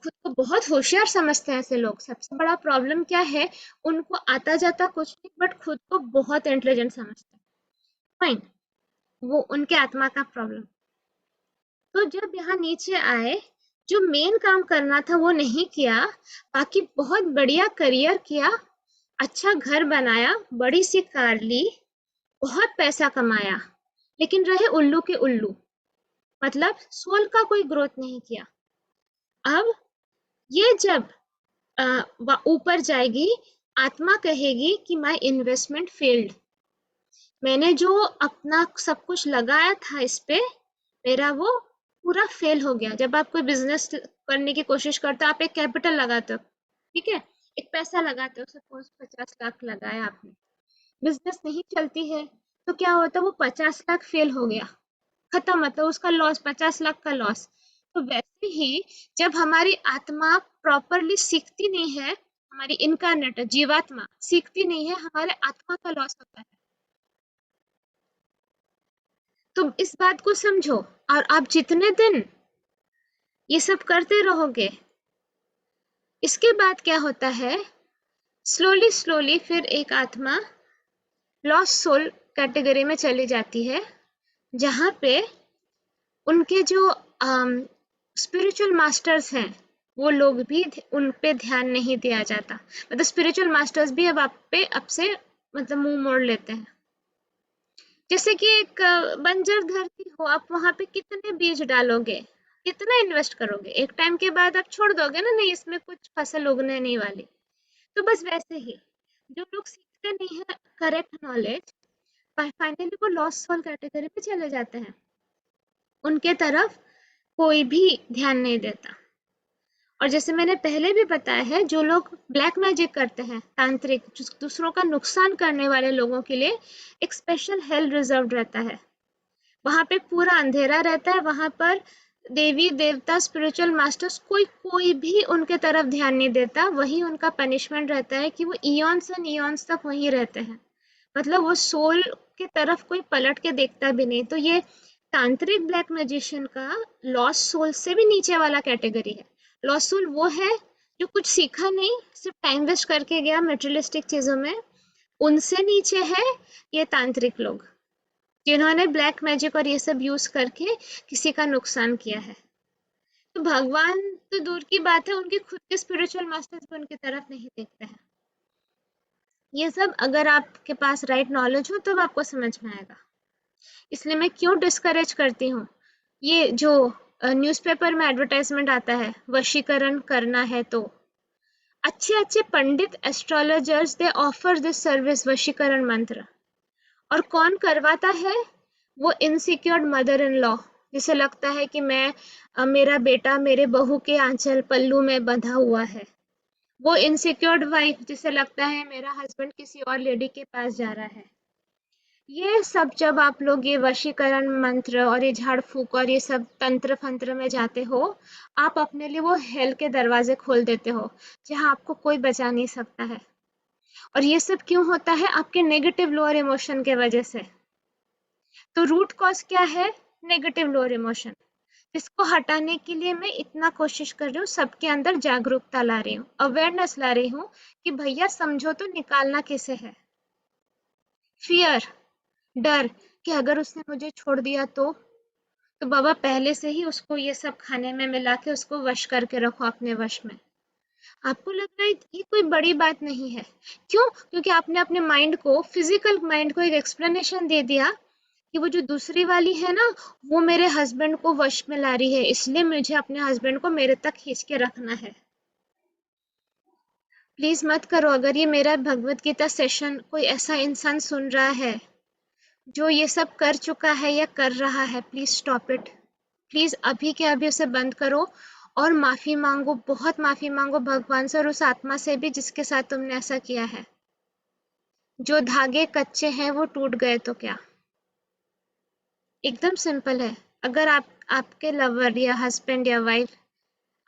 S1: खुद को बहुत होशियार समझते हैं ऐसे लोग। सबसे बड़ा प्रॉब्लम क्या है, उनको आता जाता कुछ नहीं, बट खुद को बहुत इंटेलिजेंट समझते हैं। फाइन, वो उनके आत्मा का प्रॉब्लम। तो जब यहाँ नीचे आए, जो मेन काम करना था वो नहीं किया, बाकी बहुत बढ़िया करियर किया, अच्छा घर बनाया, बड़ी सी कार ली, बहुत पैसा कमाया, लेकिन रहे उल्लू के उल्लू, मतलब सोल का कोई ग्रोथ नहीं किया। अब ये जब ऊपर जाएगी, आत्मा कहेगी कि माय इन्वेस्टमेंट फेल्ड, मैंने जो अपना सब कुछ लगाया था इस पे, मेरा वो पूरा फेल हो गया। जब आप कोई बिजनेस करने की कोशिश करते हो, आप एक कैपिटल लगाते हो, ठीक है, एक पैसा लगाते हो, सपोज 50 लाख लगाया आपने, बिजनेस नहीं चलती है तो क्या होता है, वो 50 लाख फेल हो गया, खत्म, मतलब उसका लॉस, 50 लाख का लॉस। तो वैसे ही जब हमारी आत्मा प्रॉपरली सीखती नहीं है, हमारी इनकारनेट जीवात्मा सीखती नहीं है, हमारे आत्मा का लॉस होता है। तो इस बात को समझो, और आप जितने दिन ये सब करते रहोगे, इसके बाद क्या होता है, स्लोली स्लोली फिर एक आत्मा लॉस्ट सोल कैटेगरी में चली जाती है, जहाँ पे उनके जो स्पिरिचुअल मास्टर्स हैं, वो लोग भी उन पे ध्यान नहीं दिया जाता, मतलब स्पिरिचुअल मास्टर्स भी अब आप पे अब से मतलब मुंह मोड़ लेते हैं। जैसे कि एक बंजर धरती हो, आप वहां पे कितने बीज डालोगे, कितना इन्वेस्ट करोगे, एक टाइम के बाद आप छोड़ दोगे ना, नहीं इसमें कुछ फसल उगने नहीं वाली। तो बस वैसे ही जो लोग सीखते नहीं है करेक्ट नॉलेज, फाइनली वो लॉस्ट सोल कैटेगरी पे चले जाते हैं, उनके तरफ कोई भी ध्यान नहीं देता। और जैसे मैंने पहले भी बताया है, जो लोग ब्लैक मैजिक करते हैं, तांत्रिक, दूसरों का नुकसान करने वाले लोगों के लिए एक स्पेशल हेल रिजर्व रहता है, वहां पे पूरा अंधेरा रहता है, वहां पर देवी देवता स्पिरिचुअल मास्टर्स कोई भी उनके तरफ ध्यान नहीं देता, वही उनका पनिशमेंट रहता है कि वो इयॉन्स एंड इयॉन्स तक वहीं रहते हैं, मतलब वो सोल के तरफ कोई पलट के देखता भी नहीं। तो ये तांत्रिक ब्लैक मैजिशियन का लॉस्ट सोल से भी नीचे वाला कैटेगरी है। लॉस्ट सोल वो है जो कुछ सीखा नहीं, सिर्फ टाइम वेस्ट करके गया मटेरियलिस्टिक चीजों में, उनसे नीचे है ये तांत्रिक लोग, जिन्होंने ब्लैक मैजिक और ये सब यूज करके किसी का नुकसान किया है। तो भगवान तो दूर की बात है, उनके खुद के स्पिरिचुअल मास्टर्स भी उनकी तरफ नहीं देखते हैं। ये सब अगर आपके पास राइट नॉलेज हो तब आपको समझ में आएगा। इसलिए मैं क्यों डिस्करेज करती हूँ, ये जो न्यूज़पेपर में एडवर्टाइजमेंट आता है, वशीकरण करना है तो अच्छे अच्छे पंडित astrologers they offer this service, वशीकरण मंत्र। और कौन करवाता है, वो इनसिक्योर्ड मदर इन लॉ, जिसे लगता है कि मेरा बेटा मेरे बहू के आंचल पल्लू में बंधा हुआ है, वो इनसिक्योर्ड वाइफ, जिसे लगता है मेरा हस्बैंड किसी और लेडी के पास जा रहा है। ये सब जब आप लोग ये वशीकरण मंत्र और ये झाड़ फूक और ये सब तंत्र फंत्र में जाते हो, आप अपने लिए वो हेल के दरवाजे खोल देते हो, जहाँ आपको कोई बचा नहीं सकता है। और ये सब क्यों होता है, आपके नेगेटिव लोअर इमोशन के वजह से। तो रूट कॉज क्या है, नेगेटिव लोअर इमोशन, जिसको हटाने के लिए मैं इतना कोशिश कर रही हूँ, सबके अंदर जागरूकता ला रही हूँ, अवेयरनेस ला रही हूँ कि भैया समझो तो निकालना कैसे है। फियर, डर कि अगर उसने मुझे छोड़ दिया तो तो बाबा पहले से ही उसको ये सब खाने में मिला के उसको वश करके रखो अपने वश में। आपको लग रहा है ये कोई बड़ी बात नहीं है। क्यों? क्योंकि आपने अपने माइंड को, फिजिकल माइंड को एक एक्सप्लेनेशन दे दिया कि वो जो दूसरी वाली है ना, वो मेरे हस्बैंड को वश में ला रही है, इसलिए मुझे अपने हस्बैंड को मेरे तक खींच के रखना है। प्लीज मत करो। अगर ये मेरा भगवत गीता सेशन कोई ऐसा इंसान सुन रहा है जो ये सब कर चुका है या कर रहा है, प्लीज स्टॉप इट। प्लीज अभी के अभी उसे बंद करो और माफी मांगो, बहुत माफी मांगो भगवान से और उस आत्मा से भी जिसके साथ तुमने ऐसा किया है। जो धागे कच्चे हैं वो टूट गए तो क्या। एकदम सिंपल है। अगर आपके लवर या हस्बैंड या वाइफ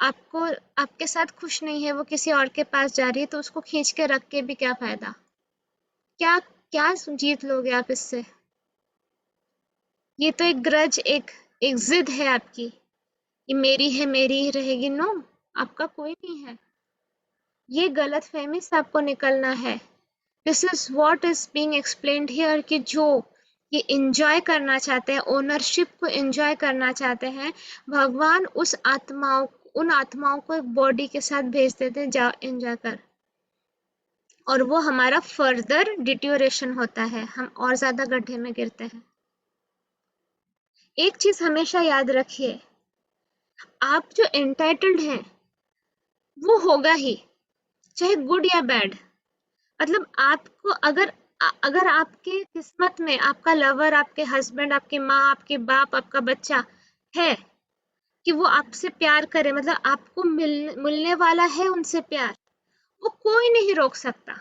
S1: आपको, आपके साथ खुश नहीं है, वो किसी और के पास जा रही है, तो उसको खींच के रख के भी क्या फायदा। क्या क्या जीत लोगे आप इससे। ये तो एक ग्रज, एक एक जिद है आपकी। ये मेरी है, मेरी ही रहेगी। नो, आपका कोई नहीं है। ये गलत फहमी से आपको निकलना है। This is what is being explained here कि जो ये इंजॉय करना चाहते हैं, ओनरशिप को इंजॉय करना चाहते हैं, भगवान उस आत्माओं, उन आत्माओं को एक बॉडी के साथ भेज देते हैं, जाओ एंजॉय कर। और वो हमारा फर्दर डिट्योरेशन होता है, हम और ज्यादा गड्ढे में गिरते हैं। एक चीज हमेशा याद रखिए, आप जो एंटाइटल्ड हैं वो होगा ही, चाहे गुड या बैड। मतलब आपको अगर आपके किस्मत में आपका लवर, आपके हस्बैंड, आपकी माँ, आपके बाप, आपका बच्चा है कि वो आपसे प्यार करे, मतलब आपको मिलने वाला है उनसे प्यार, वो कोई नहीं रोक सकता।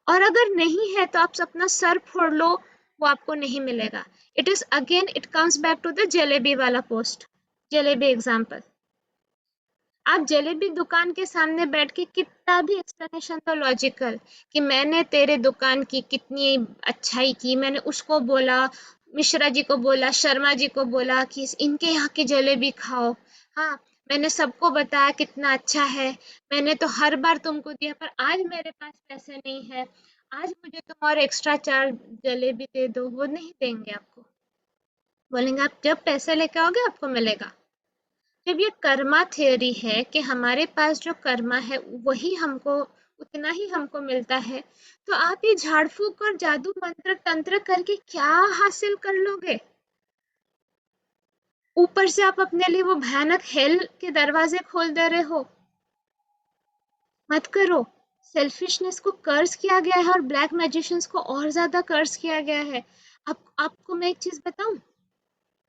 S1: और अगर नहीं है तो आप अपना सर फोड़ लो, वो आपको नहीं मिलेगा। It is again, it comes back to the jalebi वाला पोस्ट, जलेबी एग्जाम्पल। आप जलेबी दुकान के सामने बैठ के कितना भी एक्सप्लेनेशन तो लॉजिकल कि मैंने तेरे दुकान की कितनी अच्छाई की, मैंने उसको बोला, मिश्रा जी को बोला, शर्मा जी को बोला कि इनके यहाँ की जलेबी खाओ। हाँ, मैंने सबको बताया कितना अच्छा है, मैंने तो हर बार तुमको दिया, पर आज मेरे पास पैसे नहीं है, आज मुझे तुम और एक्स्ट्रा 4 जलेबी दे दो। वो नहीं देंगे आपको, बोलेंगे आप जब पैसे लेके आओगे आपको मिलेगा। जब ये कर्मा थ्योरी है कि हमारे पास जो कर्मा है वही हमको, उतना ही हमको मिलता है, तो आप ये झाड़ फूक और जादू मंत्र तंत्र करके क्या हासिल कर लोगे। ऊपर से आप अपने लिए वो भयानक हेल के दरवाजे खोल दे रहे हो। मत करो। सेल्फिशनेस को कर्ज किया गया है और ब्लैक मैजिशियंस को और ज्यादा कर्ज किया गया है। आपको मैं एक चीज बताऊं,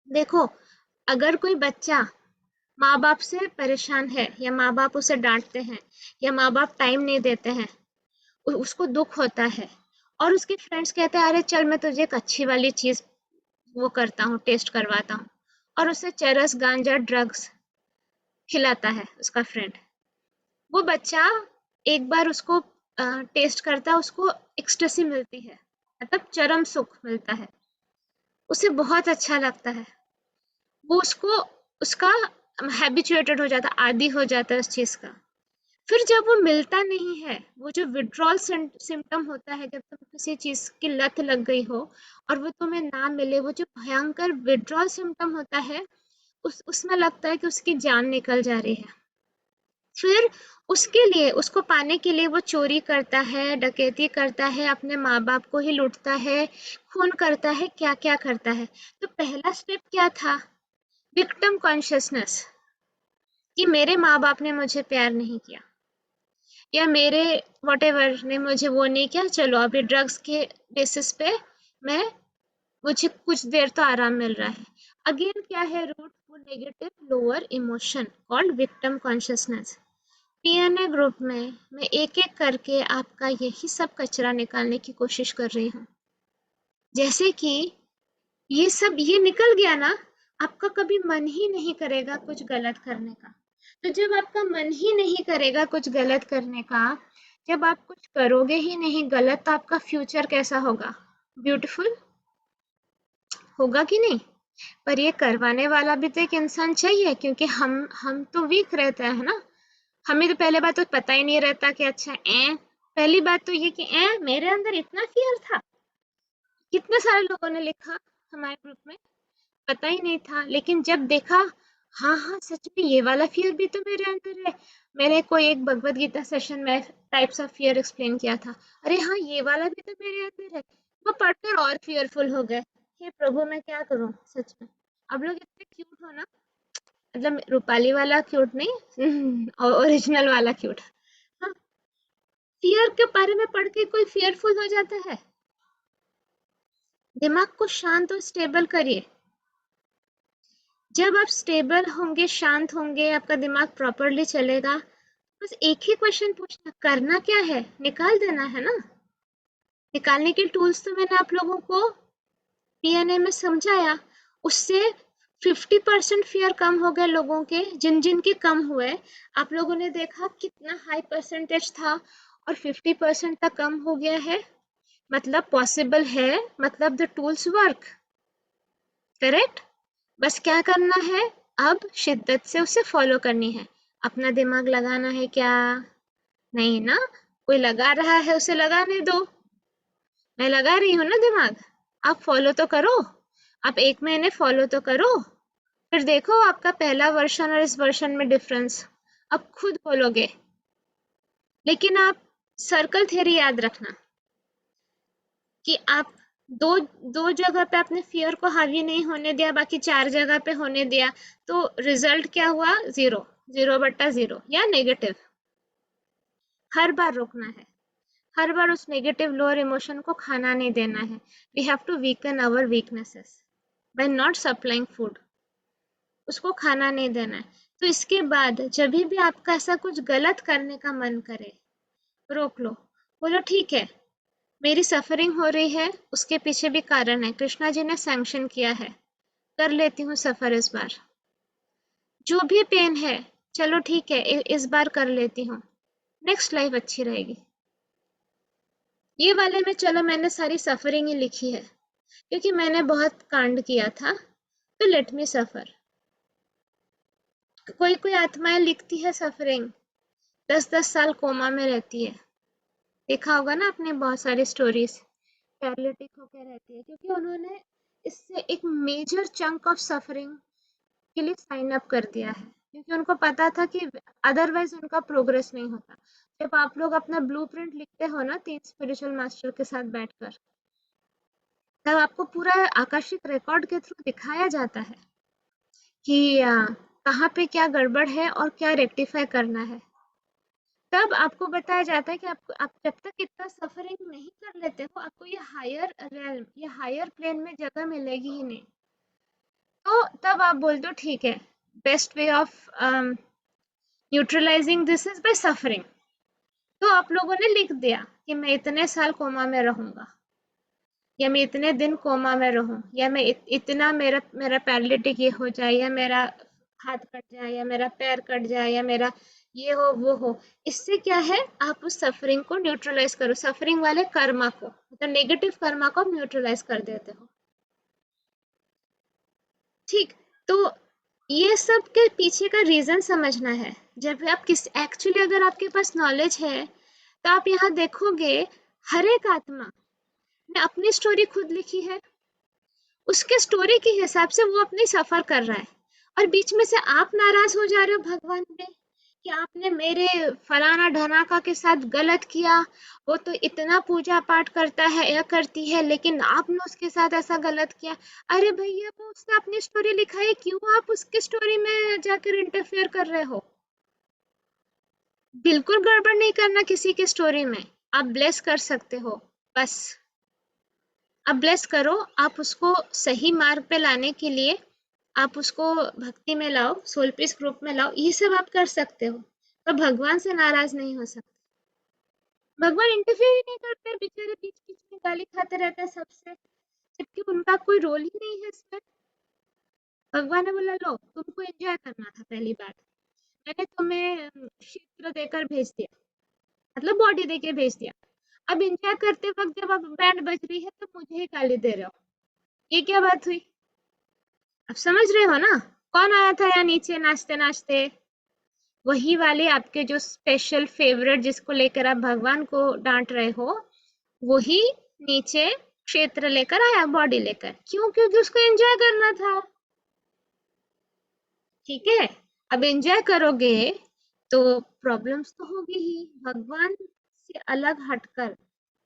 S1: देखो, अगर कोई बच्चा माँ बाप से परेशान है या माँ बाप उसे डांटते हैं या माँ बाप टाइम नहीं देते हैं, उसको दुख होता है और उसके फ्रेंड्स कहते हैं अरे चल मैं तुझे एक अच्छी वाली चीज वो करता हूँ, टेस्ट करवाता हूँ, और उसे चरस गांजा ड्रग्स खिलाता है उसका फ्रेंड। वो बच्चा एक बार उसको टेस्ट करता है, उसको एक्सटेसी मिलती है, मतलब चरम सुख मिलता है, उसे बहुत अच्छा लगता है, वो उसको, उसका हैबिचुएटेड हो जाता है, आदी हो जाता है उस चीज का। फिर जब वो मिलता नहीं है, वो जो विड्रॉल सिम्टम होता है, जब तुम किसी चीज की लत लग गई हो और वो तुम्हें ना मिले, वो जो भयंकर विड्रॉल सिम्टम होता है, उसमें लगता है कि उसकी जान निकल जा रही है। फिर उसके लिए, उसको पाने के लिए वो चोरी करता है, डकैती करता है, अपने माँ बाप को ही लूटता है, खून करता है, क्या क्या करता है। तो पहला स्टेप क्या था? विक्टिम कॉन्शियसनेस, कि मेरे माँ बाप ने मुझे प्यार नहीं किया या मेरे व्हाटएवर ने मुझे वो नहीं किया, चलो अभी ड्रग्स के बेसिस पे मैं, मुझे कुछ देर तो आराम मिल रहा है। अगेन क्या है रूट? वो negative lower emotion called victim consciousness. PNA group में मैं एक एक करके आपका यही सब कचरा निकालने की कोशिश कर रही हूँ। जैसे कि ये सब ये निकल गया ना, आपका कभी मन ही नहीं करेगा कुछ गलत करने का। तो जब आपका मन ही नहीं करेगा कुछ गलत करने का, जब आप कुछ करोगे ही नहीं गलत, तो आपका फ्यूचर कैसा होगा? ब्यूटीफुल होगा कि नहीं? पर ये करवाने वाला भी तो एक इंसान चाहिए, क्योंकि हम तो वीक रहते हैं ना। हमें तो पहले बात तो पता ही नहीं रहता कि अच्छा पहली बात तो ये कि मेरे अंदर इतना फियर था। कितने सारे लोगों ने लिखा हमारे ग्रुप में पता ही नहीं था, लेकिन जब देखा, हाँ हाँ सच में ये वाला फियर भी तो मेरे अंदर है। मैंने कोई एक भगवत गीता सेशन में टाइप्स ऑफ फियर एक्सप्लेन किया था, अरे हाँ ये वाला भी तो मेरे अंदर है। वो पढ़कर और फियरफुल हो गए। हे प्रभु मैं क्या करूं सच में। अब लोग इतने क्यूट हो ना, मतलब रूपाली वाला क्यूट नहीं और ओरिजिनल वाला क्यूट। हाँ, फियर के बारे में पढ़ के कोई फियरफुल हो जाता है? दिमाग को शांत और स्टेबल करिए। जब आप स्टेबल होंगे, शांत होंगे, आपका दिमाग प्रॉपरली चलेगा, बस एक ही क्वेश्चन पूछना, करना क्या है, निकाल देना है ना। निकालने के टूल्स तो मैंने आप लोगों को पीएनए में समझाया। उससे 50% फियर कम हो गए लोगों के, जिन जिन के कम हुए। आप लोगों ने देखा कितना हाई परसेंटेज था, और 50% तक कम हो गया है, मतलब पॉसिबल है, मतलब द टूल्स वर्क। करेक्ट। बस क्या करना है, अब शिद्दत से उसे फॉलो करनी है। अपना दिमाग लगाना है क्या? नहीं ना। कोई लगा रहा है उसे लगाने दो। मैं लगा रही हूँ ना दिमाग, आप फॉलो तो करो। आप 1 महीने फॉलो तो करो, फिर देखो आपका पहला वर्षन और इस वर्षन में डिफरेंस, अब खुद बोलोगे। लेकिन आप सर्कल थ्योरी याद रखना कि आप दो दो जगह पे अपने फियर को हावी नहीं होने दिया, बाकी 4 जगह पे होने दिया, तो रिजल्ट क्या हुआ? 0, 0/0 या नेगेटिव। हर बार रोकना है, हर बार उस नेगेटिव लोअर इमोशन को खाना नहीं देना है। We have to weaken our weaknesses by not supplying food. उसको खाना नहीं देना है। तो इसके बाद जब भी आपका ऐसा कुछ गलत करने का मन करे, रोक लो। बोलो ठीक है, मेरी सफरिंग हो रही है, उसके पीछे भी कारण है, कृष्णा जी ने सैंक्शन किया है, कर लेती हूँ सफर इस बार। जो भी पेन है, चलो ठीक है, इस बार कर लेती हूँ, नेक्स्ट लाइफ अच्छी रहेगी। ये वाले में चलो मैंने सारी सफरिंग ही लिखी है, क्योंकि मैंने बहुत कांड किया था, तो लेट मी सफर। कोई कोई आत्माएं लिखती है सफरिंग, 10-10 साल कोमा में रहती है। देखा होगा ना आपने बहुत सारी स्टोरीज, पैरालिटिक होकर रहती है, क्योंकि उन्होंने इससे एक मेजर चंक ऑफ सफरिंग के लिए साइन अप कर दिया है, क्योंकि उनको पता था कि अदरवाइज उनका प्रोग्रेस नहीं होता। जब आप लोग अपना ब्लूप्रिंट लिखते हो ना 3 स्पिरिचुअल मास्टर के साथ बैठकर, तब आपको पूरा आकर्षित रिकॉर्ड के थ्रू दिखाया जाता है कि कहाँ पे क्या गड़बड़ है और क्या रेक्टिफाई करना है। तब आपको बताया जाता है कि आप जब तक इतना सफरिंग नहीं कर लेते हो, आपको ये हायर रेल्म, ये हायर प्लेन में जगह मिलेगी ही नहीं। तो तब आप बोलते हो ठीक है, best way of neutralising this is by suffering. तो आप लोगों ने लिख दिया कि मैं इतने साल कोमा में रहूंगा, या मैं इतने दिन कोमा में रहूं, या मैं इतना मेरा मेरा पैरालिटिक ये हो जाए, या मेरा हाथ कट जाए, या मेरा पैर कट जाए, या मेरा ये हो वो हो। इससे क्या है, आप उस सफरिंग को न्यूट्रलाइज करो, सफरिंग वाले कर्मा को, मतलब नेगेटिव कर्मा को न्यूट्रलाइज कर देते हो। ठीक। तो ये सब के पीछे का रीजन समझना है। जब आप किस एक्चुअली अगर आपके पास नॉलेज है, तो आप यहाँ देखोगे हर एक आत्मा ने अपनी स्टोरी खुद लिखी है, उसके स्टोरी के हिसाब से वो अपनी सफर कर रहा है। और बीच में से आप नाराज हो जा रहे हो भगवान पे कि आपने मेरे फलाना ढनाका के साथ गलत किया, वो तो इतना पूजा पाठ करता है या करती है, लेकिन आपने उसके साथ ऐसा गलत किया। अरे भैया, वो उसने अपनी स्टोरी लिखा है, क्यों आप उसकी स्टोरी में जाकर इंटरफेयर कर रहे हो? बिल्कुल गड़बड़ नहीं करना किसी की स्टोरी में। आप ब्लेस कर सकते हो, बस आप ब्लेस करो, आप उसको सही मार्ग पे लाने के लिए आप उसको भक्ति में लाओ, सोल पीस ग्रुप में लाओ, ये सब आप कर सकते हो। तो भगवान से नाराज नहीं हो सकते। भगवान इंटरफेयर ही नहीं करते, बेचारे बीच बीच में गाली खाते रहते हैं सबसे, जबकि उनका कोई रोल ही नहीं है इसमें। भगवान ने बोला लो, तुमको एंजॉय करना था पहली बात, मैंने तुम्हें क्षेत्र देकर भेज दिया, मतलब बॉडी देके भेज दिया। अब एंजॉय करते वक्त जब अब बैंड बज रही है तो मुझे ही गाली दे रहे हो, ये क्या बात हुई? आप समझ रहे हो ना? कौन आया था यहाँ नीचे नाचते नाचते? वही वाले आपके जो स्पेशल फेवरेट, जिसको लेकर आप भगवान को डांट रहे हो, वही नीचे क्षेत्र लेकर आया, बॉडी लेकर। क्यों? क्योंकि उसको एंजॉय करना था। ठीक है। अब एंजॉय करोगे तो प्रॉब्लम्स तो होगी ही, भगवान से अलग हटकर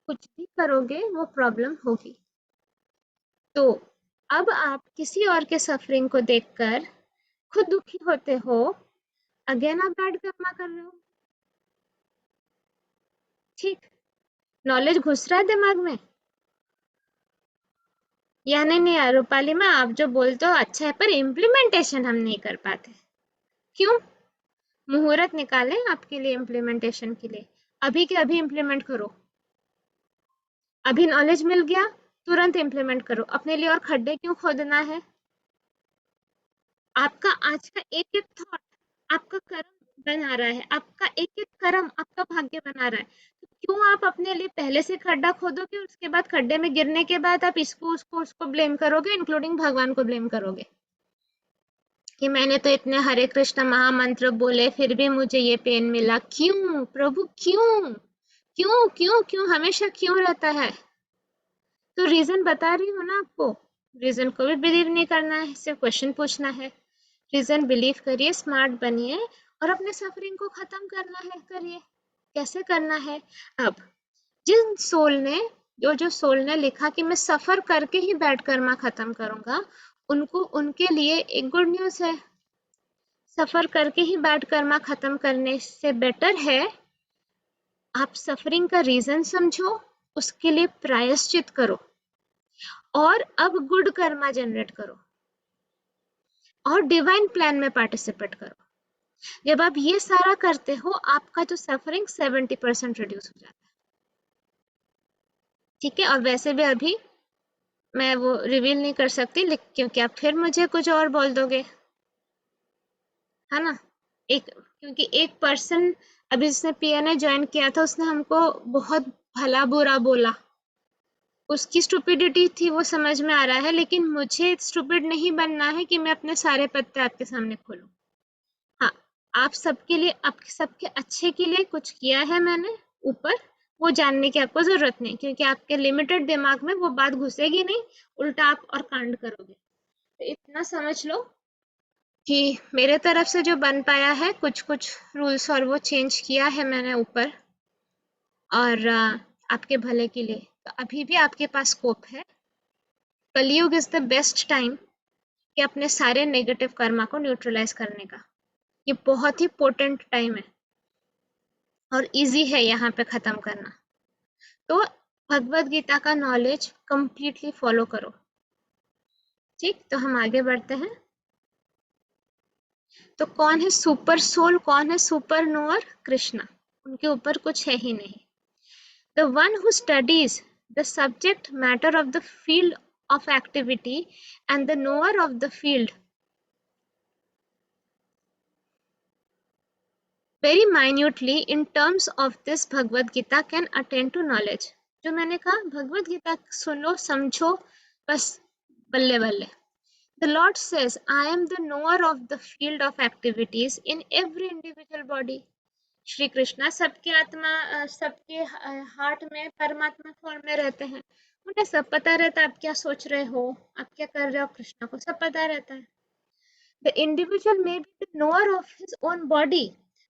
S1: कुछ भी करोगे वो प्रॉब्लम होगी। तो अब आप किसी और के सफरिंग को देखकर खुद दुखी होते हो, अगेन आप बैड कर्मा कर रहे हो। ठीक, नॉलेज घुस रहा है दिमाग में या नहीं? नहीं यार रूपाली में आप जो बोलते हो अच्छा है, पर इम्प्लीमेंटेशन हम नहीं कर पाते। क्यों? मुहूर्त निकालें आपके लिए इम्प्लीमेंटेशन के लिए, अभी के अभी इम्प्लीमेंट करो। अभी नॉलेज मिल गया, तुरंत इम्प्लीमेंट करो। अपने लिए और खड्डे क्यों खोदना है? आपका आज का एक एक थॉट आपका कर्म बना रहा है, आपका एक एक कर्म आपका भाग्य बना रहा है। तो क्यों आप अपने लिए पहले से खड्डा खोदोगे और उसके बाद खड्डे में गिरने के बाद आप इसको उसको उसको ब्लेम करोगे, इंक्लूडिंग भगवान को ब्लेम करोगे कि मैंने तो इतने हरे कृष्ण महामंत्र बोले फिर भी मुझे ये पेन मिला। क्यों प्रभु, क्यों क्यों क्यों क्यों हमेशा क्यों रहता है? तो रीजन बता रही हूँ ना आपको। रीजन को भी बिलीव नहीं करना है, सिर्फ क्वेश्चन पूछना है। रीजन बिलीव करिए, स्मार्ट बनिए और अपने सफरिंग को खत्म करना है, करिए। कैसे करना है? अब जिन सोल ने जो सोल ने लिखा कि मैं सफर करके ही बैड कर्मा खत्म करूंगा, उनको उनके लिए एक गुड न्यूज है। सफर करके ही बैड कर्मा खत्म करने से बेटर है आप सफरिंग का रीजन समझो, उसके लिए प्रायश्चित करो और अब गुड कर्मा जनरेट करो और डिवाइन प्लान में पार्टिसिपेट करो। जब आप ये सारा करते हो, आपका जो सफरिंग 70% रिड्यूस हो जाता है। ठीक है, और वैसे भी अभी मैं वो रिवील नहीं कर सकती क्योंकि आप फिर मुझे कुछ और बोल दोगे, है ना? क्योंकि एक पर्सन अभी जिसने पीएनए ज्वाइन किया था, उसने हमको बहुत भला बुरा बोला। उसकी स्टुपिडिटी थी वो समझ में आ रहा है, लेकिन मुझे स्टुपिड नहीं बनना है कि मैं अपने सारे पत्ते आपके सामने खोलूं। हाँ, आप सबके लिए, आपके सबके अच्छे के लिए कुछ किया है मैंने ऊपर, वो जानने की आपको जरूरत नहीं, क्योंकि आपके लिमिटेड दिमाग में वो बात घुसेगी नहीं, उल्टा आप और कांड करोगे। तो इतना समझ लो कि मेरे तरफ से जो बन पाया है, कुछ कुछ रूल्स और वो चेंज किया है मैंने ऊपर, और आपके भले के लिए। तो अभी भी आपके पास स्कोप है। कलयुग इज द बेस्ट टाइम कि अपने सारे नेगेटिव कर्मा को न्यूट्रलाइज करने का। ये बहुत ही पोटेंट टाइम है और इजी है यहाँ पे खत्म करना। तो भगवत गीता का नॉलेज कंप्लीटली फॉलो करो। ठीक, तो हम आगे बढ़ते हैं। तो कौन है सुपर सोल, कौन है सुपर नोअर? कृष्णा। उनके ऊपर कुछ है ही नहीं। The one who studies the subject matter of the field of activity and the knower of the field very minutely in terms of this Bhagavad Gita can attain to knowledge। जो मैंने कहा भगवत गीता सुनो समझो बस, बल्ले बल्ले। The Lord says, I am the knower of the field of activities in every individual body। Shri Krishna सबके आत्मा, सबके हार्ट में परमात्मा फॉर्म में रहते हैं। उन्हें सब पता रहता है आप क्या सोच रहे हो, आप क्या कर रहे हो, कृष्णा को सब पता रहता है। The individual may be the knower of his own body,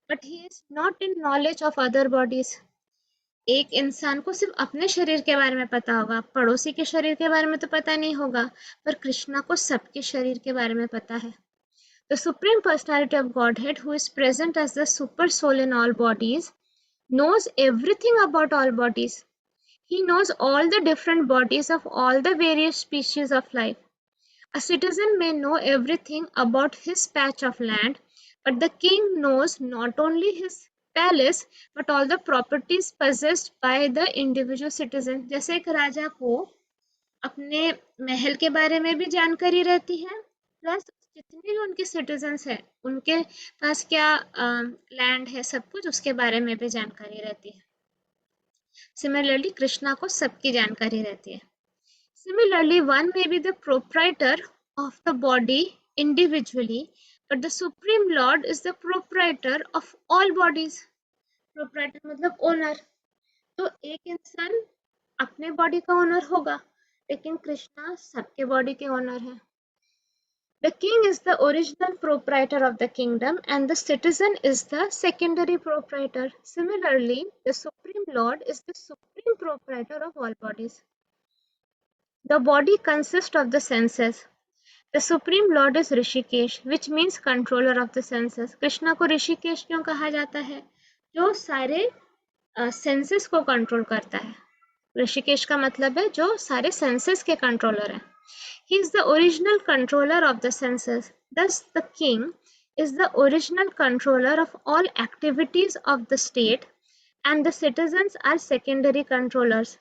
S1: but he is not in knowledge of other bodies। एक इंसान को सिर्फ अपने शरीर के बारे में पता होगा, पड़ोसी के शरीर के बारे में तो पता नहीं होगा, पर कृष्णा को सबके शरीर के बारे में पता है। The Supreme Personality of Godhead, who is present as the super soul in all bodies, knows everything about all bodies. He knows all the different bodies of all the various species of life. A citizen may know everything about his patch of land, but the king knows not only his palace but all the properties possessed by the individual citizen। जैसे एक राजा को अपने महल के बारे में भी जानकारी रहती है, प्लस जितने भी उनके सिटीजन्स हैं उनके पास क्या लैंड है, सब कुछ उसके बारे में भी जानकारी रहती है। सिमिलरली कृष्णा को सबकी जानकारी रहती है। Similarly, one may be the proprietor of the body individually, but the Supreme Lord is the proprietor of all bodies। Proprietor मतलब ओनर। तो एक इंसान अपने बॉडी का ओनर होगा, लेकिन कृष्णा सबके बॉडी के ओनर है। The king is the original proprietor of the kingdom and the citizen is the secondary proprietor. Similarly, the Supreme Lord is the supreme proprietor of all bodies. The body consists of the senses. The Supreme Lord is Rishikesh, which means controller of the senses. Krishna को ऋषिकेश क्यों कहा जाता है? जो सारे senses को control करता है. ऋषिकेश का मतलब है जो सारे सेंसेस के कंट्रोलर है. He is the original controller of the senses. Thus, the king is the original controller of all activities of the state, and the citizens are secondary controllers.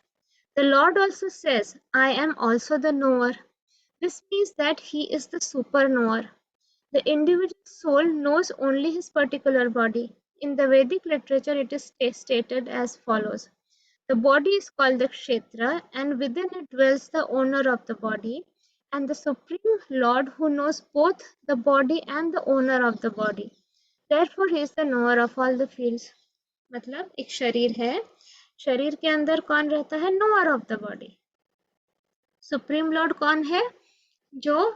S1: The Lord also says, I am also the knower. This means that he is the super knower. The individual soul knows only his particular body. In the Vedic literature, it is stated as follows. The body is called the Kshetra, and within it dwells the owner of the body, and the Supreme Lord who knows both the body and the owner of the body. Therefore, he is the knower of all the fields. मतलब एक शरीर है, शरीर के अंदर कौन रहता है? Knower of the body. Supreme Lord कौन है? जो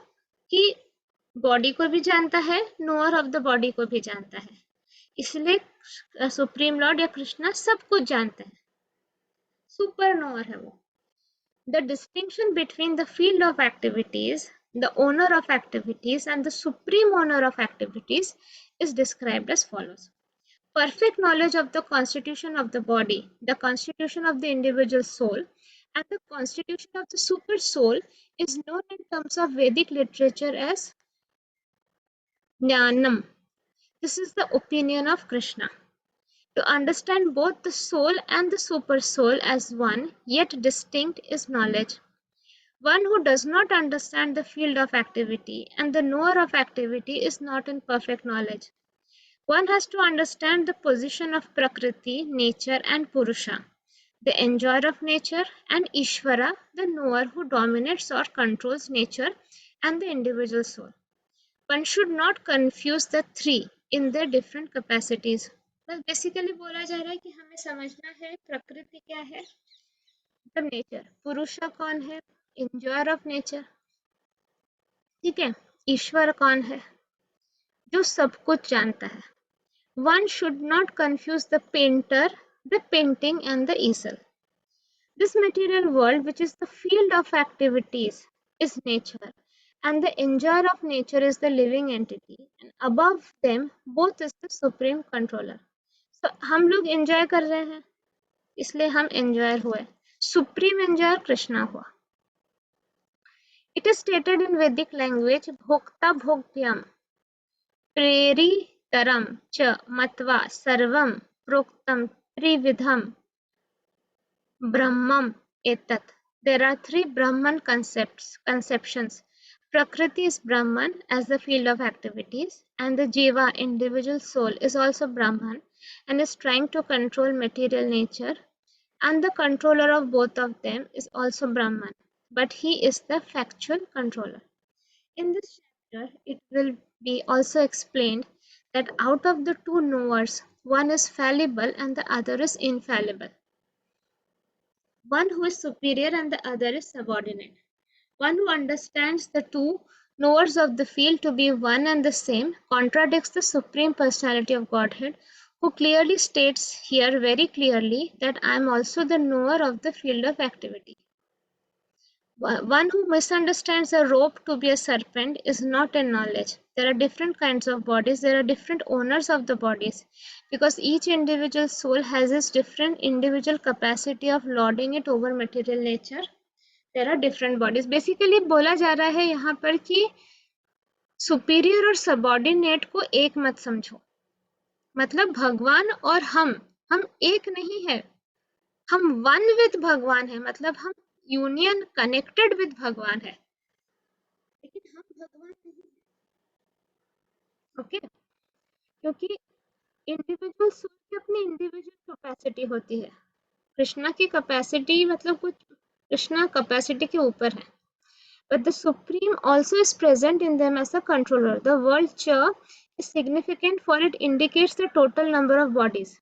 S1: कि बॉडी को भी जानता है, नोअर ऑफ द बॉडी को भी जानता है. इसलिए सुप्रीम लॉर्ड या कृष्णा सब कुछ जानते हैं. सुपर नोअर है वो. The distinction between the field of activities, the owner of activities, and the supreme owner of activities is described as follows. Perfect knowledge of the constitution of the body, the constitution of the individual soul, and the constitution of the super soul is known in terms of Vedic literature as Jnanam. This is the opinion of Krishna. To understand both the soul and the super soul as one, yet distinct, is knowledge. One who does not understand the field of activity and the knower of activity is not in perfect knowledge. One has to understand the position of Prakriti, nature, and Purusha, the enjoyer of nature, and Ishvara, the knower who dominates or controls nature and the individual soul. One should not confuse the three in their different capacities. बस basically बोला जा रहा है कि हमें समझना है प्रकृति क्या है, मतलब नेचर. पुरुषा कौन है? Enjoyer of nature. ठीक है. ईश्वर कौन है? जो सब कुछ जानता है. One should not confuse the painter, the painting, and the easel. This material world, which is the field of activities, is nature, and the enjoyer of nature is the living entity, and above them both is the supreme controller. So हम लोग enjoy कर रहे हैं, इसलिए हम enjoyer हुए. Supreme enjoyer Krishna हुआ. It is stated in Vedic language, भोक्ता भोग्यम प्रेरितरम च मत्वा सर्वं प्रोक्तम त्रिविधम ब्रह्मम एतत्. There are three Brahman conceptions. Prakriti is Brahman as the field of activities, and the Jiva, individual soul, is also Brahman and is trying to control material nature, and the controller of both of them is also Brahman, but he is the factual controller. In this chapter, it will be also explained that out of the two knowers, one is fallible and the other is infallible. One who is superior and the other is subordinate. One who understands the two knowers of the field to be one and the same contradicts the Supreme Personality of Godhead, who clearly states here very clearly that I am also the knower of the field of activity. One who misunderstands a rope to be a serpent is not in knowledge. There are different kinds of bodies, there are different owners of the bodies, because each individual soul has its different individual capacity of lording it over material nature. There are different bodies. Basically बोला जा रहा है यहाँ पर कि superior और subordinate को एक मत समझो. मतलब भगवान और हम एक नहीं है, हम वन विद भगवान है, मतलब हम यूनियन कनेक्टेड विद भगवान है, लेकिन हम भगवान नहीं है. ओके. क्योंकि इंडिविजुअल सोल की अपनी इंडिविजुअल कैपेसिटी होती है. कृष्णा की कैपेसिटी मतलब कुछ कृष्णा कैपेसिटी के ऊपर है, but the Supreme also is present in them as a controller. The word Cha is significant for it indicates the total number of bodies.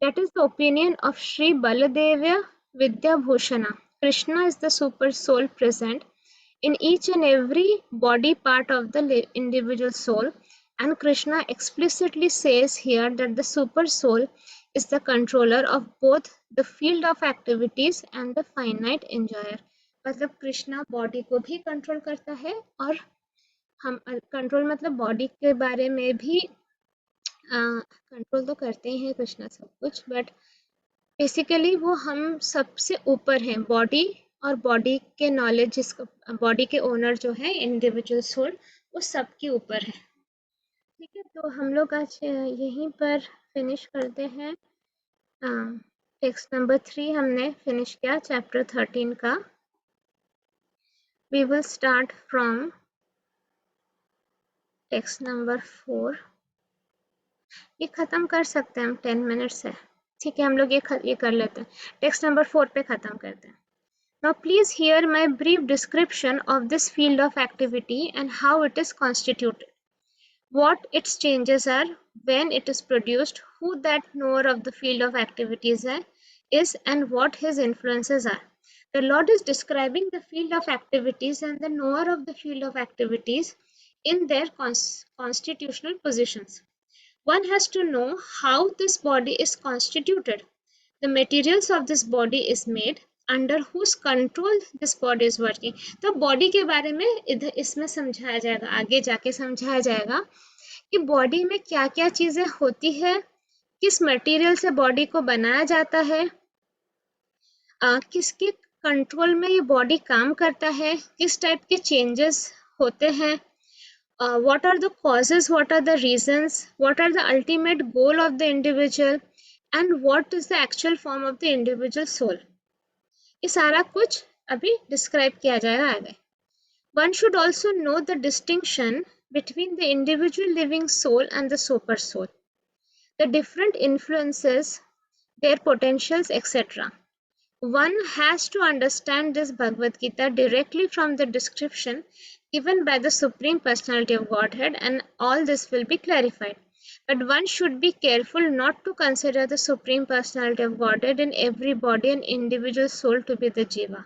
S1: That is the opinion of Sri Baladevya Vidya Bhushana. Krishna is the super soul present in each and every body part of the individual soul. And Krishna explicitly says here that the super soul is the controller of both the field of activities and the finite enjoyer. मतलब Krishna body को भी control करता है और हम control मतलब body के बारे में भी कंट्रोल तो करते ही हैं कृष्णा सब कुछ, बट बेसिकली वो हम सबसे ऊपर हैं। बॉडी और बॉडी के नॉलेज, जिसको बॉडी के ओनर जो है इंडिविजुअल सोल, वो सबके ऊपर है। ठीक है, तो हम लोग आज यहीं पर फिनिश करते हैं। टेक्स्ट नंबर 3 हमने फिनिश किया चैप्टर 13 का। We will start from text number 4। ये खत्म कर सकते हैं हम, 10 मिनट्स है। ठीक है, हम लोग ये कर लेते हैं, टेक्स्ट नंबर 4 पे खत्म करते हैं। Now please hear my brief description of this field of activity and how it is constituted, what its changes are when it is produced, who that knower of the field of activities is, and what his influences are. The Lord is describing the field of activities and the knower of the field of activities in their constitutional positions. One has to know how this body is constituted. The materials of this body is made, under whose control this body is working. तो body के बारे में इधर इसमें समझाया जाएगा, आगे जाके समझाया जाएगा कि बॉडी में क्या क्या चीजें होती है, किस मटेरियल से बॉडी को बनाया जाता है, किसके कंट्रोल में ये बॉडी काम करता है, किस टाइप के चेंजेस होते हैं, what are the causes, what are the reasons, what are the ultimate goal of the individual, and what is the actual form of the individual soul. ये सारा कुछ अभी डिस्क्राइब किया जाएगा आगे। One should also know the distinction between the individual living soul and the super soul, the different influences, their potentials, etc. One has to understand this Bhagavad Gita directly from the description given by the Supreme Personality of Godhead, and all this will be clarified. But one should be careful not to consider the Supreme Personality of Godhead in every body and individual soul to be the Jiva.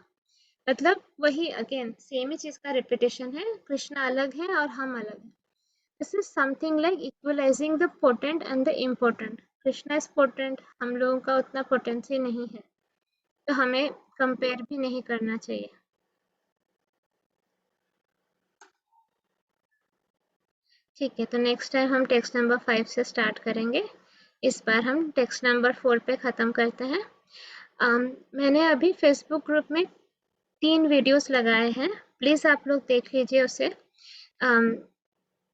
S1: मतलब वही again same ही चीज का repetition है, कृष्णा अलग है और हम अलग हैं। This is something like equalising the potent and the important. Krishna is potent, हम लोगों का उतना पोटेंसी नहीं है, तो हमें कंपेयर भी नहीं करना चाहिए। ठीक है, तो नेक्स्ट टाइम हम टेक्स्ट नंबर 5 से स्टार्ट करेंगे। इस बार हम टेक्स्ट नंबर 4 पे ख़त्म करते हैं। मैंने अभी फेसबुक ग्रुप में 3 वीडियोस लगाए हैं, प्लीज़ आप लोग देख लीजिए उसे।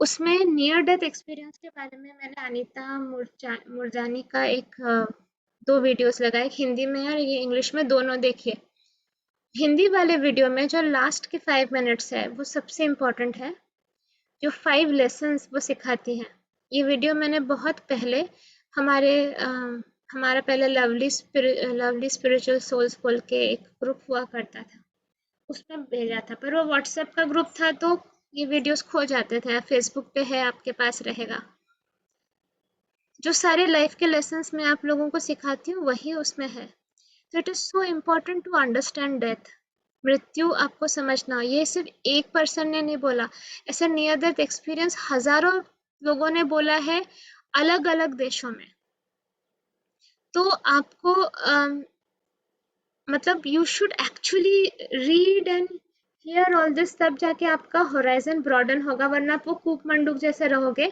S1: उसमें नियर डेथ एक्सपीरियंस के बारे में मैंने अनीता मुरजानी का 2 वीडियोस लगाए, एक हिंदी में है और ये इंग्लिश में, दोनों देखिए। हिंदी वाले वीडियो में जो लास्ट के 5 मिनट्स है वो सबसे इम्पोर्टेंट है, जो 5 लेसन्स वो सिखाती हैं। ये वीडियो मैंने बहुत पहले हमारा पहले लवली स्पिरिचुअल सोल्स बोल के एक ग्रुप हुआ करता था, उसमें भेजा था, पर वो व्हाट्सएप का ग्रुप था तो ये वीडियोस खो जाते थे। फेसबुक पे है, आपके पास रहेगा। जो सारे लाइफ के लेसन्स मैं आप लोगों को सिखाती हूँ वही उसमें है। तो it is so important to understand death, मृत्यु आपको समझना। ये सिर्फ एक पर्सन ने नहीं बोला, ऐसा नियर डेथ एक्सपीरियंस हजारों लोगों ने बोला है अलग अलग देशों में। तो आपको मतलब you should actually read and here all this, तब जाके आपका होराइजन ब्रॉडन होगा, वरना आप वो कूप मंडूक जैसे रहोगे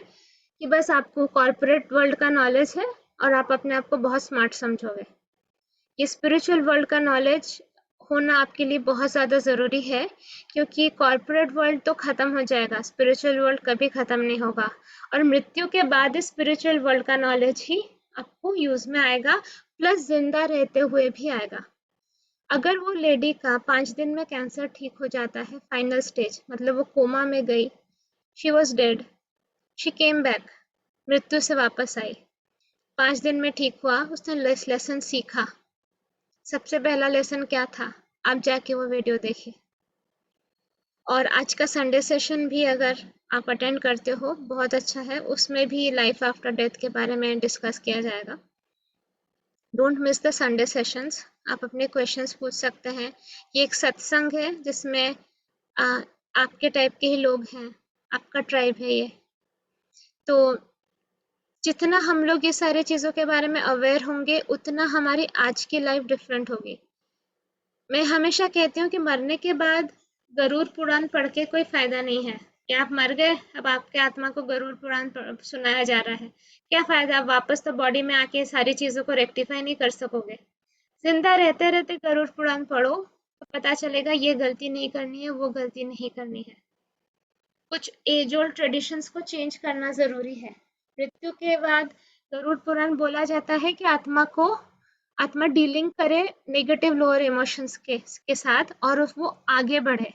S1: कि बस आपको कॉर्पोरेट वर्ल्ड का नॉलेज है और आप अपने आप को बहुत स्मार्ट समझोगे। ये स्पिरिचुअल वर्ल्ड का नॉलेज होना आपके लिए बहुत ज़्यादा ज़रूरी है, क्योंकि कॉर्पोरेट वर्ल्ड तो ख़त्म हो जाएगा, स्पिरिचुअल वर्ल्ड कभी ख़त्म नहीं होगा, और मृत्यु के बाद स्पिरिचुअल वर्ल्ड का नॉलेज ही आपको यूज़ में आएगा, प्लस जिंदा रहते हुए भी आएगा। अगर वो लेडी का 5 दिन में कैंसर ठीक हो जाता है, फाइनल स्टेज, मतलब वो कोमा में गई, she was dead, she came back, मृत्यु से वापस आई, 5 दिन में ठीक हुआ, उसने लेसन सीखा। सबसे पहला लेसन क्या था, आप जाके वो वीडियो देखिए। और आज का संडे सेशन भी अगर आप अटेंड करते हो बहुत अच्छा है, उसमें भी लाइफ आफ्टर डेथ के बारे में डिस्कस किया जाएगा। Don't miss the Sunday sessions, आप अपने क्वेश्चंस पूछ सकते हैं। ये एक सत्संग है जिसमें आपके टाइप के ही लोग हैं, आपका ट्राइब है ये। तो जितना हम लोग ये सारी चीज़ों के बारे में अवेयर होंगे, उतना हमारी आज की लाइफ डिफरेंट होगी। मैं हमेशा कहती हूँ कि मरने के बाद गरुड़ पुराण पढ़ के कोई फायदा नहीं है कि आप मर गए, अब आपके आत्मा को गरुड़ पुराण सुनाया जा रहा है, क्या फायदा? आप वापस तो बॉडी में आके सारी चीज़ों को रेक्टिफाई नहीं कर सकोगे। जिंदा रहते रहते गरुड़ पुराण पढ़ो तो पता चलेगा ये गलती नहीं करनी है, वो गलती नहीं करनी है। कुछ एज ओल्ड ट्रेडिशंस को चेंज करना जरूरी है। मृत्यु के बाद गरुड़ पुराण बोला जाता है कि आत्मा डीलिंग करे नेगेटिव लोअर इमोशंस के साथ, और वो आगे बढ़े,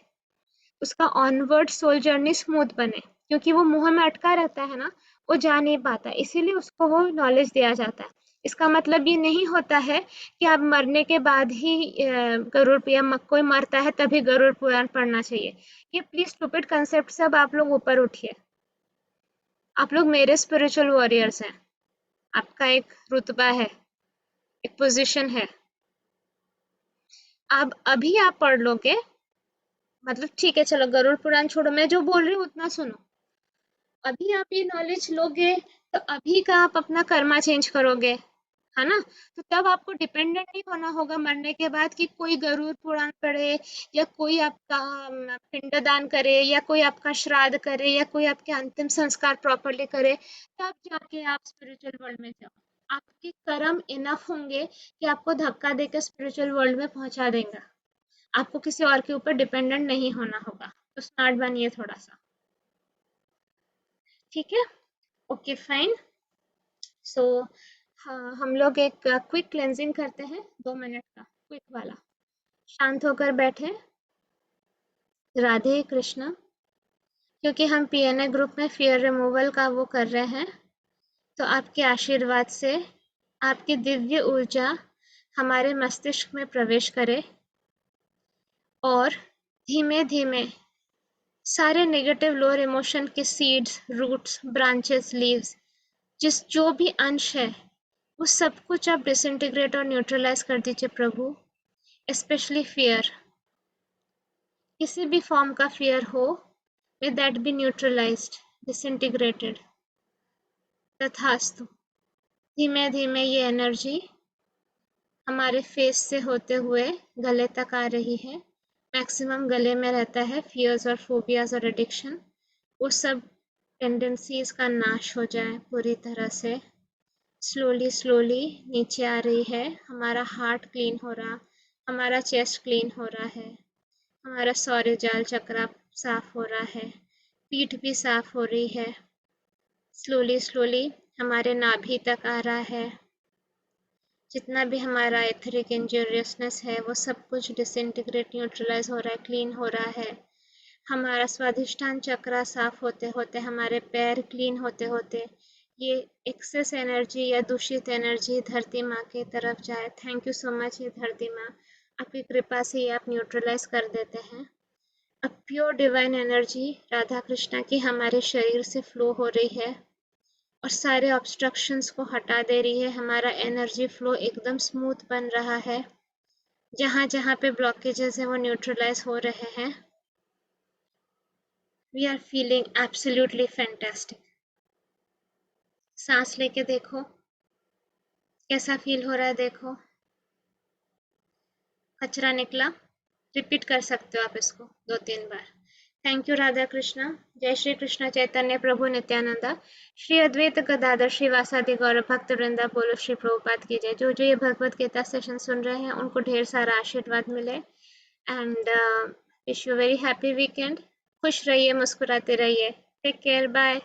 S1: उसका ऑनवर्ड सोल जर्नी स्मूथ बने, क्योंकि वो मुंह में अटका रहता है ना, वो जा नहीं पाता, इसीलिए उसको वो नॉलेज दिया जाता है। इसका मतलब ये नहीं होता है कि आप मरने के बाद ही गरुड़ या कोई मरता है तभी गरुड़ पुराण पढ़ना चाहिए। ये प्लीज स्टूपिड कंसेप्ट से अब आप लोग ऊपर उठिए। आप लोग मेरे स्पिरिचुअल वॉरियर्स हैं, आपका एक रुतबा है, एक पोजीशन है। अब अभी आप पढ़ लोगे, मतलब ठीक है चलो गरुड़ पुराण छोड़ो, मैं जो बोल रही हूँ उतना सुनो। अभी आप ये नॉलेज लोगे तो अभी का आप अपना कर्मा चेंज करोगे, है ना? तो तब आपको डिपेंडेंट नहीं होना होगा मरने के बाद कि कोई गरुड़ पुराण पढ़े, या कोई आपका पिंडदान करे, या कोई आपका श्राद्ध करे, या कोई आपके अंतिम संस्कार प्रॉपरली करे, तब जाके आप स्पिरिचुअल वर्ल्ड में जाओ। आपके कर्म इनफ होंगे कि आपको धक्का देकर स्पिरिचुअल वर्ल्ड में पहुंचा देंगे। आपको किसी और के ऊपर डिपेंडेंट नहीं होना होगा। तो स्मार्ट बनिए थोड़ा सा, ठीक है? Okay fine. सो हाँ, हम लोग एक क्विक क्लेंजिंग करते हैं, 2 मिनट का क्विक वाला। शांत होकर बैठे। राधे कृष्णा। क्योंकि हम पीएनए ग्रुप में फियर रिमूवल का वो कर रहे हैं, तो आपके आशीर्वाद से आपकी दिव्य ऊर्जा हमारे मस्तिष्क में प्रवेश करे और धीमे धीमे सारे नेगेटिव लोअर इमोशन के सीड्स, रूट्स, ब्रांचेस, लीव्स, जो भी अंश है, वो सब कुछ आप डिसइंटीग्रेट और न्यूट्रलाइज कर दीजिए प्रभु। स्पेशली फियर, किसी भी फॉर्म का फियर हो, may that be neutralized, disintegrated। तथास्तु। धीमे धीमे ये एनर्जी हमारे फेस से होते हुए गले तक आ रही है। मैक्सिमम गले में रहता है फियर्स और फोबियाज और एडिक्शन, वो सब टेंडेंसीज का नाश हो जाए पूरी तरह से। स्लोली स्लोली नीचे आ रही है, हमारा हार्ट क्लीन हो रहा, हमारा चेस्ट क्लीन हो रहा है, हमारा सौर जाल चक्र साफ हो रहा है, पीठ भी साफ हो रही है। स्लोली स्लोली हमारे नाभि तक आ रहा है। जितना भी हमारा एथरिक इंजूरियसनेस है वो सब कुछ डिसइंटीग्रेट, न्यूट्रलाइज हो रहा है, क्लीन हो रहा है। हमारा स्वाधिष्ठान चक्र साफ होते होते, हमारे पैर क्लीन होते होते, ये एक्सेस एनर्जी या दूषित एनर्जी धरती माँ की तरफ जाए। थैंक यू सो मच ये धरती माँ, आपकी कृपा से आप न्यूट्रलाइज कर देते हैं। अब pure divine energy Radha Krishna की हमारे शरीर से फ्लो हो रही है और सारे ऑब्स्ट्रक्शंस को हटा दे रही है। हमारा एनर्जी फ्लो एकदम स्मूथ बन रहा है। जहाँ जहाँ पे ब्लॉकेजेस है वो न्यूट्रलाइज हो रहे हैं। We are feeling absolutely fantastic. सांस लेके देखो कैसा फील हो रहा है, देखो कचरा निकला। रिपीट कर सकते हो आप इसको 2-3 बार। Thank you Radha Krishna. जय श्री कृष्ण चैतन्य प्रभु नित्यानंदा, श्री अद्वैत गदाधर श्रीवासादि गौर भक्त वृंदा, बोलो श्री प्रभुपाद की जय। जो जो ये भगवत गीता सेशन सुन रहे हैं उनको ढेर सारा आशीर्वाद मिले and wish you very happy weekend. खुश रहिए, मुस्कुराते रहिए। Take care, bye.